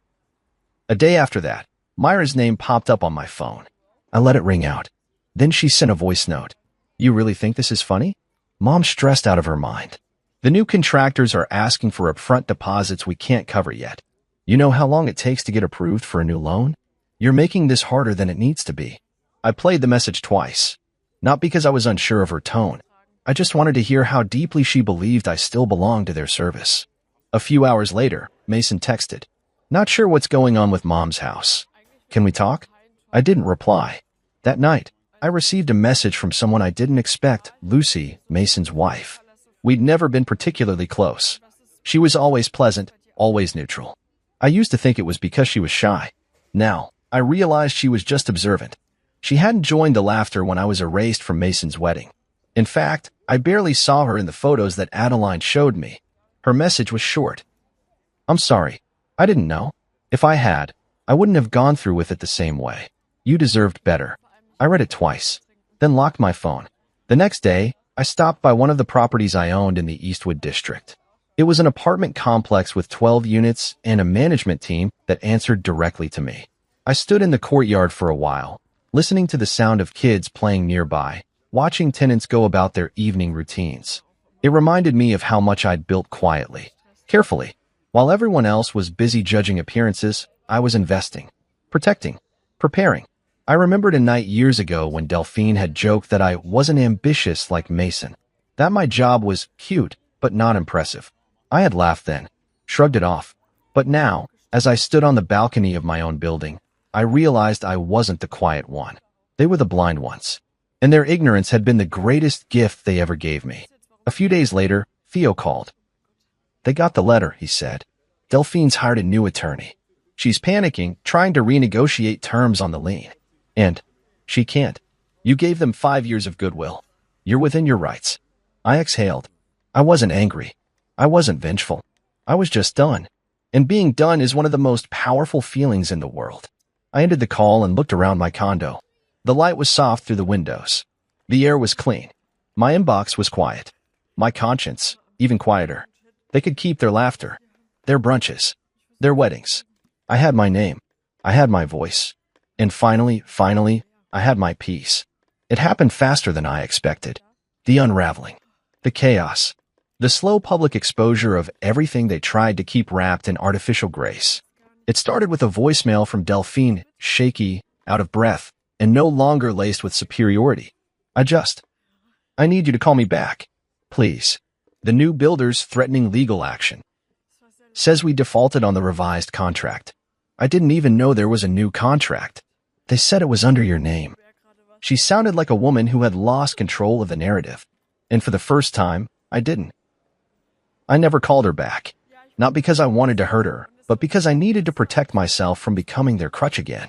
A day after that, Myra's name popped up on my phone. I let it ring out. Then she sent a voice note. You really think this is funny? Mom's stressed out of her mind. The new contractors are asking for upfront deposits we can't cover yet. You know how long it takes to get approved for a new loan? You're making this harder than it needs to be. I played the message twice. Not because I was unsure of her tone. I just wanted to hear how deeply she believed I still belonged to their service. A few hours later, Mason texted. Not sure what's going on with Mom's house. Can we talk? I didn't reply. That night, I received a message from someone I didn't expect, Lucy, Mason's wife. We'd never been particularly close. She was always pleasant, always neutral. I used to think it was because she was shy. Now, I realized she was just observant. She hadn't joined the laughter when I was erased from Mason's wedding. In fact, I barely saw her in the photos that Adeline showed me. Her message was short. I'm sorry. I didn't know. If I had, I wouldn't have gone through with it the same way. You deserved better. I read it twice, then locked my phone. The next day, I stopped by one of the properties I owned in the Eastwood district. It was an apartment complex with 12 units and a management team that answered directly to me. I stood in the courtyard for a while, listening to the sound of kids playing nearby, watching tenants go about their evening routines. It reminded me of how much I'd built quietly, carefully. While everyone else was busy judging appearances, I was investing, protecting, preparing. I remembered a night years ago when Delphine had joked that I wasn't ambitious like Mason, that my job was cute but not impressive. I had laughed then, shrugged it off. But now, as I stood on the balcony of my own building, I realized I wasn't the quiet one. They were the blind ones. and their ignorance had been the greatest gift they ever gave me. A few days later, Theo called. They got the letter, he said. Delphine's hired a new attorney. She's panicking, trying to renegotiate terms on the lien. And she can't. You gave them 5 years of goodwill. You're within your rights. I exhaled. I wasn't angry. I wasn't vengeful. I was just done. And being done is one of the most powerful feelings in the world. I ended the call and looked around my condo. The light was soft through the windows. The air was clean. My inbox was quiet. My conscience, even quieter. They could keep their laughter, their brunches, their weddings. I had my name. I had my voice. And finally, I had my peace. It happened faster than I expected. The unraveling, the chaos, the slow public exposure of everything they tried to keep wrapped in artificial grace. It started with a voicemail from Delphine, shaky, out of breath, and no longer laced with superiority. I need you to call me back. Please. The new builder's threatening legal action. Says we defaulted on the revised contract. I didn't even know there was a new contract. They said it was under your name. She sounded like a woman who had lost control of the narrative. And for the first time, I didn't. I never called her back. Not because I wanted to hurt her, but because I needed to protect myself from becoming their crutch again.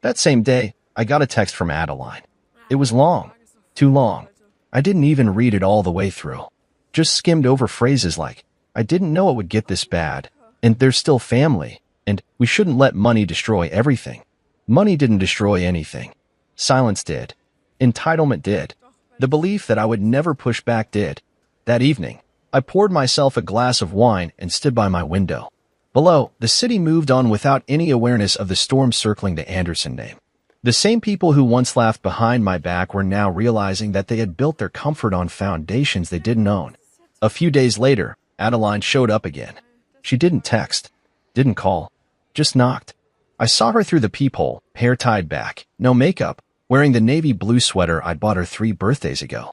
That same day, I got a text from Adeline. It was long. Too long. I didn't even read it all the way through. Just skimmed over phrases like, I didn't know it would get this bad, and there's still family, and we shouldn't let money destroy everything. Money didn't destroy anything. Silence did. Entitlement did. The belief that I would never push back did. That evening, I poured myself a glass of wine and stood by my window. Below, the city moved on without any awareness of the storm circling the Anderson name. The same people who once laughed behind my back were now realizing that they had built their comfort on foundations they didn't own. A few days later, Adeline showed up again. She didn't text, didn't call, just knocked. I saw her through the peephole, hair tied back, no makeup, wearing the navy blue sweater I'd bought her 3 birthdays ago.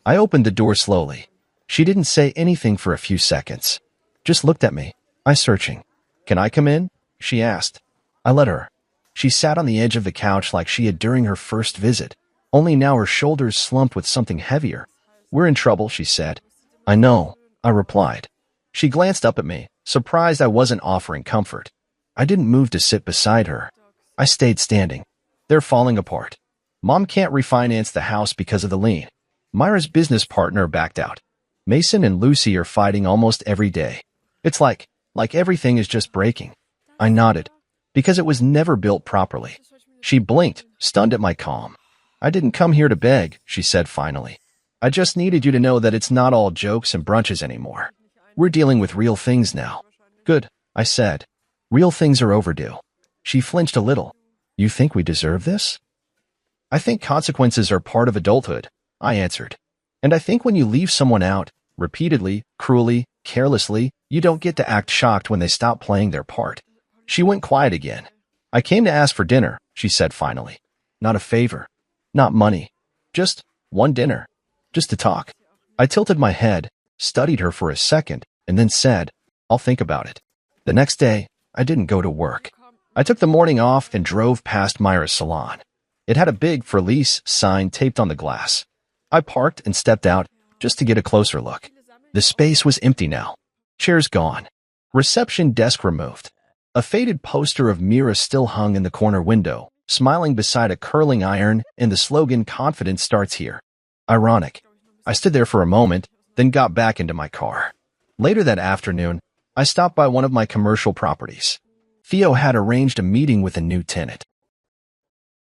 I opened the door slowly. She didn't say anything for a few seconds. Just looked at me. I searching. Can I come in? She asked. I let her. She sat on the edge of the couch like she had during her first visit, only now her shoulders slumped with something heavier. We're in trouble, she said. I know, I replied. She glanced up at me, surprised I wasn't offering comfort. I didn't move to sit beside her. I stayed standing. They're falling apart. Mom can't refinance the house because of the lien. Myra's business partner backed out. Mason and Lucy are fighting almost every day. It's like everything is just breaking. I nodded. Because it was never built properly. She blinked, stunned at my calm. I didn't come here to beg, she said finally. I just needed you to know that it's not all jokes and brunches anymore. We're dealing with real things now. Good, I said. Real things are overdue. She flinched a little. You think we deserve this? I think consequences are part of adulthood, I answered. And I think when you leave someone out, repeatedly, cruelly, carelessly, you don't get to act shocked when they stop playing their part. She went quiet again. I came to ask for dinner, she said finally. Not a favor. Not money. Just one dinner. Just to talk. I tilted my head, studied her for a second, and then said, I'll think about it. The next day, I didn't go to work. I took the morning off and drove past Myra's salon. It had a big For Lease sign taped on the glass. I parked and stepped out just to get a closer look. The space was empty now. Chairs gone. Reception desk removed. A faded poster of Mira still hung in the corner window, smiling beside a curling iron and the slogan Confidence starts here. Ironic. I stood there for a moment, then got back into my car. Later that afternoon, I stopped by one of my commercial properties. Theo had arranged a meeting with a new tenant,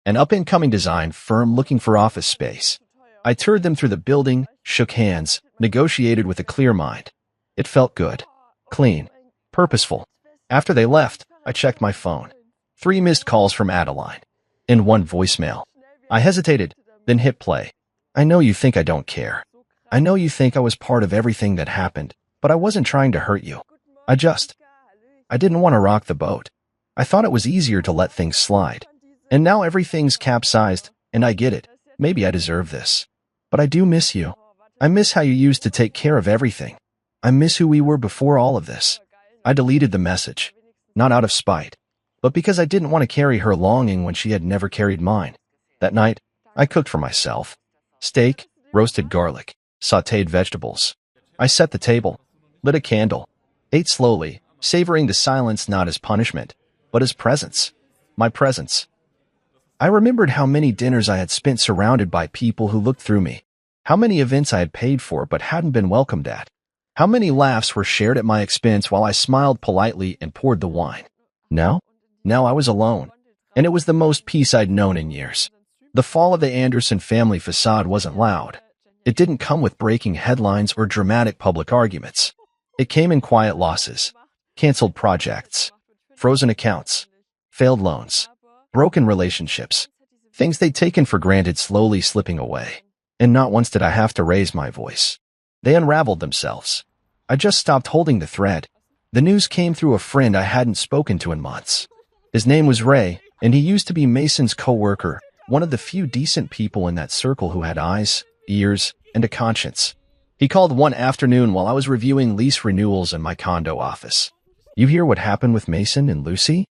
an up-and-coming design firm looking for office space. I toured them through the building, shook hands, negotiated with a clear mind. It felt good, clean, purposeful. After they left, I checked my phone. 3 missed calls from Adeline, and 1 voicemail. I hesitated, then hit play. I know you think I don't care. I know you think I was part of everything that happened, but I wasn't trying to hurt you. I didn't want to rock the boat. I thought it was easier to let things slide. And now everything's capsized, and I get it. Maybe I deserve this. But I do miss you. I miss how you used to take care of everything. I miss who we were before all of this. I deleted the message, not out of spite, but because I didn't want to carry her longing when she had never carried mine. That night, I cooked for myself. Steak, roasted garlic, sautéed vegetables. I set the table, lit a candle, ate slowly, savoring the silence not as punishment, but as presence. My presence. I remembered how many dinners I had spent surrounded by people who looked through me, how many events I had paid for but hadn't been welcomed at, how many laughs were shared at my expense while I smiled politely and poured the wine. Now I was alone, and it was the most peace I'd known in years. The fall of the Anderson family facade wasn't loud. It didn't come with breaking headlines or dramatic public arguments. It came in quiet losses, canceled projects, frozen accounts, failed loans, broken relationships, things they'd taken for granted slowly slipping away. And not once did I have to raise my voice. They unraveled themselves. I just stopped holding the thread. The news came through a friend I hadn't spoken to in months. His name was Ray, and he used to be Mason's co-worker, one of the few decent people in that circle who had eyes, ears, and a conscience. He called one afternoon while I was reviewing lease renewals in my condo office. "You hear what happened with Mason and Lucy?"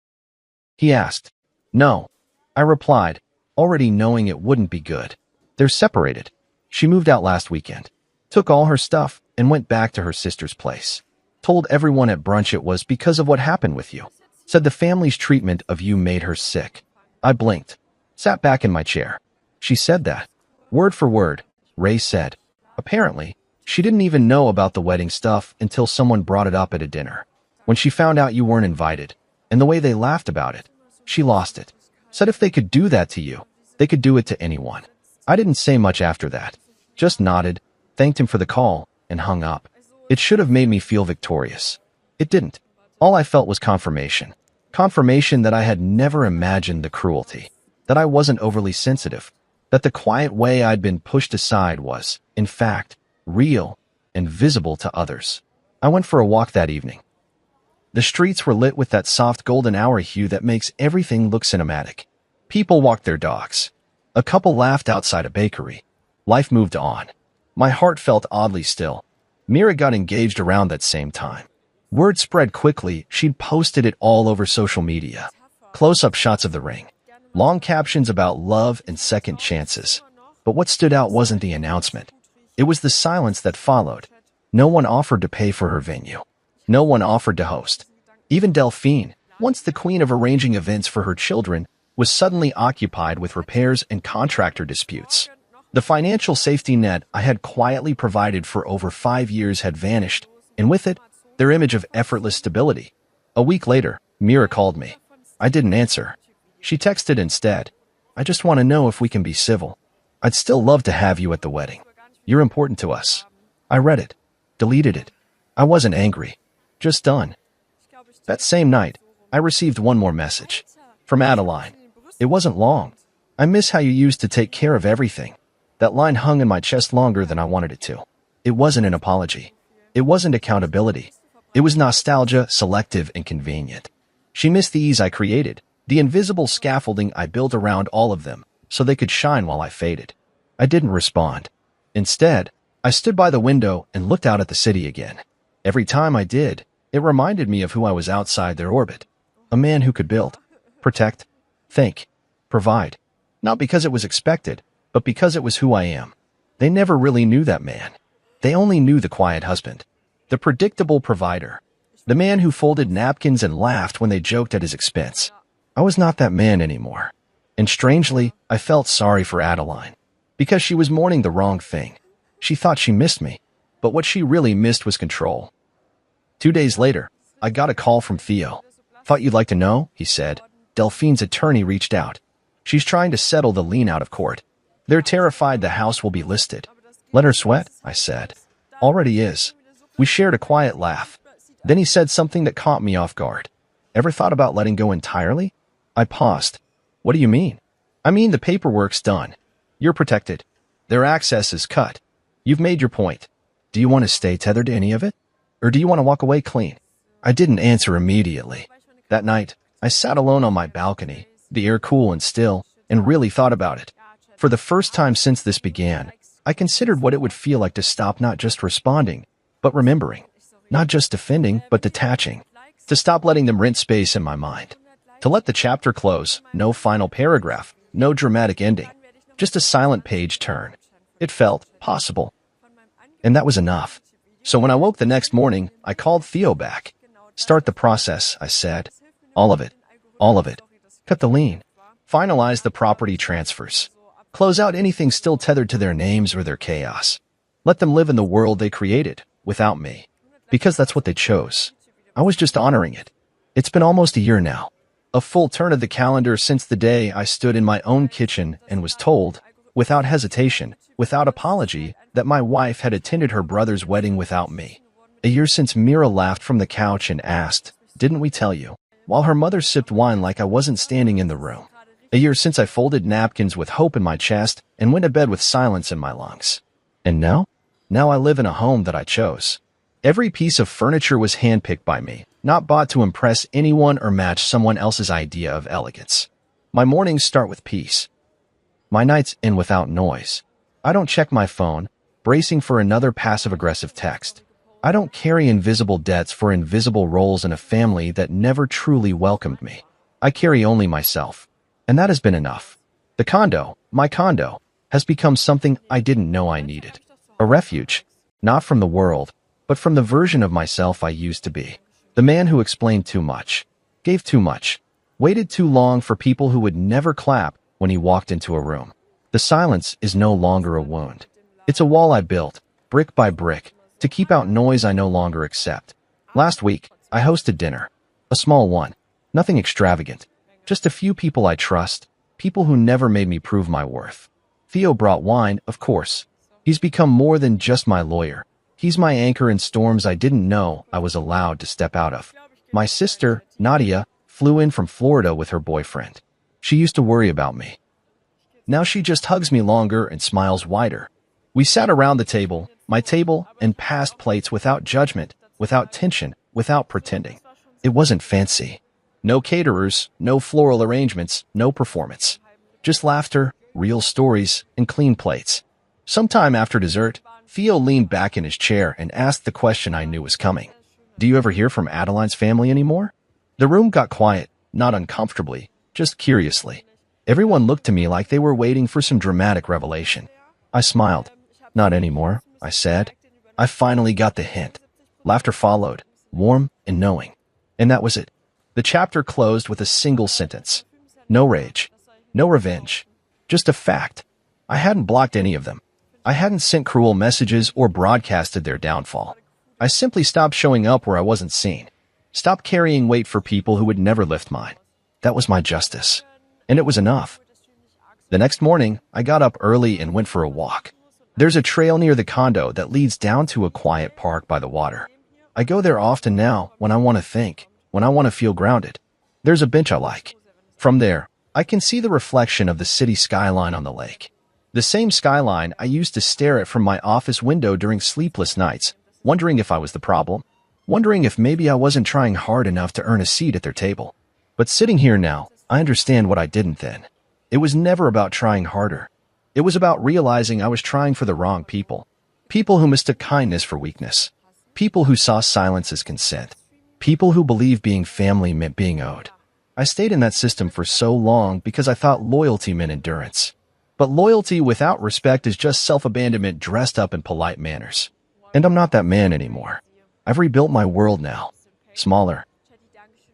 he asked. "No," I replied, already knowing it wouldn't be good. "They're separated. She moved out last weekend, took all her stuff, and went back to her sister's place. Told everyone at brunch it was because of what happened with you. Said the family's treatment of you made her sick." I blinked, sat back in my chair. "She said that?" "Word for word," Ray said. "Apparently, she didn't even know about the wedding stuff until someone brought it up at a dinner. When she found out you weren't invited, and the way they laughed about it, she lost it. Said if they could do that to you, they could do it to anyone." I didn't say much after that. Just nodded, thanked him for the call, and hung up. It should have made me feel victorious. It didn't. All I felt was confirmation. Confirmation that I had never imagined the cruelty. That I wasn't overly sensitive. That the quiet way I'd been pushed aside was, in fact, real and visible to others. I went for a walk that evening. The streets were lit with that soft golden hour hue that makes everything look cinematic. People walked their dogs. A couple laughed outside a bakery. Life moved on. My heart felt oddly still. Mira got engaged around that same time. Word spread quickly. She'd posted it all over social media. Close-up shots of the ring. Long captions about love and second chances. But what stood out wasn't the announcement. It was the silence that followed. No one offered to pay for her venue. No one offered to host. Even Delphine, once the queen of arranging events for her children, was suddenly occupied with repairs and contractor disputes. The financial safety net I had quietly provided for over 5 years had vanished, and with it, their image of effortless stability. A week later, Mira called me. I didn't answer. She texted instead. "I just want to know if we can be civil. I'd still love to have you at the wedding. You're important to us." I read it, deleted it. I wasn't angry, just done. That same night, I received one more message. From Adeline. It wasn't long. "I miss how you used to take care of everything." That line hung in my chest longer than I wanted it to. It wasn't an apology. It wasn't accountability. It was nostalgia, selective and convenient. She missed the ease I created, the invisible scaffolding I built around all of them, so they could shine while I faded. I didn't respond. Instead, I stood by the window and looked out at the city again. Every time I did, it reminded me of who I was outside their orbit. A man who could build, protect, think, provide. Not because it was expected, but because it was who I am. They never really knew that man. They only knew the quiet husband, the predictable provider, the man who folded napkins and laughed when they joked at his expense. I was not that man anymore. And strangely, I felt sorry for Adeline, because she was mourning the wrong thing. She thought she missed me, but what she really missed was control. 2 days later, I got a call from Theo. "Thought you'd like to know," he said. "Delphine's attorney reached out. She's trying to settle the lien out of court. They're terrified the house will be listed." "Let her sweat," I said. "Already is." We shared a quiet laugh. Then he said something that caught me off guard. "Ever thought about letting go entirely?" I paused. "What do you mean?" "I mean the paperwork's done. You're protected. Their access is cut. You've made your point. Do you want to stay tethered to any of it? Or do you want to walk away clean?" I didn't answer immediately. That night, I sat alone on my balcony, the air cool and still, and really thought about it. For the first time since this began, I considered what it would feel like to stop not just responding, but remembering. Not just defending, but detaching. To stop letting them rent space in my mind. To let the chapter close, no final paragraph, no dramatic ending. Just a silent page turn. It felt possible. And that was enough. So when I woke the next morning, I called Theo back. Start the process, I said. All of it. All of it. Cut the lien. Finalize the property transfers. Close out anything still tethered to their names or their chaos. Let them live in the world they created, without me. Because that's what they chose. I was just honoring it. It's been almost a year now. A full turn of the calendar since the day I stood in my own kitchen and was told, without hesitation, without apology, that my wife had attended her brother's wedding without me. A year since Mira laughed from the couch and asked, "Didn't we tell you?" while her mother sipped wine like I wasn't standing in the room. A year since I folded napkins with hope in my chest and went to bed with silence in my lungs. And now? Now I live in a home that I chose. Every piece of furniture was handpicked by me, not bought to impress anyone or match someone else's idea of elegance. My mornings start with peace. My nights end without noise. I don't check my phone, bracing for another passive-aggressive text. I don't carry invisible debts for invisible roles in a family that never truly welcomed me. I carry only myself. And that has been enough. The condo, my condo, has become something I didn't know I needed. A refuge, not from the world, but from the version of myself I used to be. The man who explained too much, gave too much, waited too long for people who would never clap when he walked into a room. The silence is no longer a wound. It's a wall I built, brick by brick, to keep out noise I no longer accept. Last week, I hosted dinner. A small one. Nothing extravagant. Just a few people I trust, people who never made me prove my worth. Theo brought wine, of course. He's become more than just my lawyer. He's my anchor in storms I didn't know I was allowed to step out of. My sister, Nadia, flew in from Florida with her boyfriend. She used to worry about me. Now she just hugs me longer and smiles wider. We sat around the table, my table, and passed plates without judgment, without tension, without pretending. It wasn't fancy. No caterers, no floral arrangements, no performance. Just laughter, real stories, and clean plates. Sometime after dessert, Theo leaned back in his chair and asked the question I knew was coming. "Do you ever hear from Adeline's family anymore?" The room got quiet, not uncomfortably, just curiously. Everyone looked to me like they were waiting for some dramatic revelation. I smiled. "Not anymore," I said. I finally got the hint. Laughter followed, warm and knowing. And that was it. The chapter closed with a single sentence. No rage. No revenge. Just a fact. I hadn't blocked any of them. I hadn't sent cruel messages or broadcasted their downfall. I simply stopped showing up where I wasn't seen. Stopped carrying weight for people who would never lift mine. That was my justice. And it was enough. The next morning, I got up early and went for a walk. There's a trail near the condo that leads down to a quiet park by the water. I go there often now when I want to think, when I want to feel grounded. There's a bench I like. From there, I can see the reflection of the city skyline on the lake. The same skyline I used to stare at from my office window during sleepless nights, wondering if I was the problem, wondering if maybe I wasn't trying hard enough to earn a seat at their table. But sitting here now, I understand what I didn't then. It was never about trying harder. It was about realizing I was trying for the wrong people. People who mistook kindness for weakness. People who saw silence as consent. People who believed being family meant being owed. I stayed in that system for so long because I thought loyalty meant endurance. But loyalty without respect is just self-abandonment dressed up in polite manners. And I'm not that man anymore. I've rebuilt my world now. Smaller.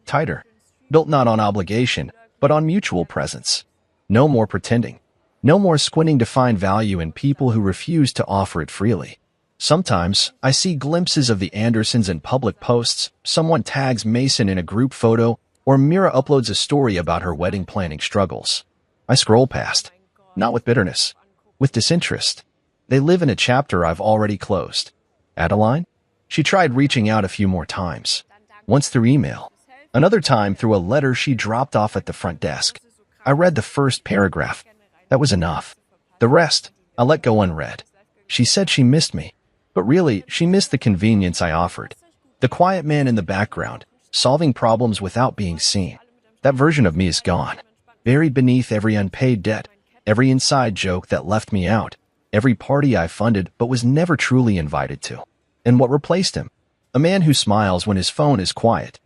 Tighter. Built not on obligation, but on mutual presence. No more pretending. No more squinting to find value in people who refuse to offer it freely. Sometimes, I see glimpses of the Andersons in public posts, someone tags Mason in a group photo, or Mira uploads a story about her wedding planning struggles. I scroll past. Not with bitterness. With disinterest. They live in a chapter I've already closed. Adeline? She tried reaching out a few more times. Once through email. Another time through a letter she dropped off at the front desk. I read the first paragraph. That was enough. The rest, I let go unread. She said she missed me. But really, she missed the convenience I offered. The quiet man in the background, solving problems without being seen. That version of me is gone. Buried beneath every unpaid debt, every inside joke that left me out, every party I funded but was never truly invited to. And what replaced him? A man who smiles when his phone is quiet.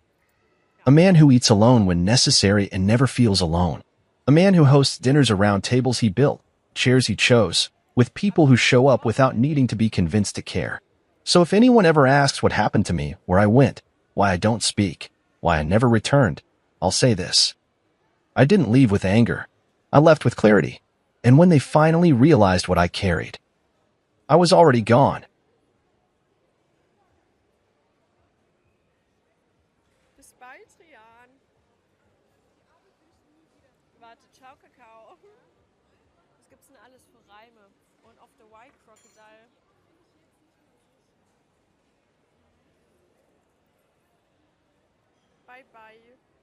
A man who eats alone when necessary and never feels alone. A man who hosts dinners around tables he built, chairs he chose, with people who show up without needing to be convinced to care. So if anyone ever asks what happened to me, where I went, why I don't speak, why I never returned, I'll say this. I didn't leave with anger. I left with clarity. And when they finally realized what I carried, I was already gone. Bis bald, Rian. Warte, ciao, Kakao. Was gibt's denn alles für Reime? Und auf the White Crocodile. Bye, bye.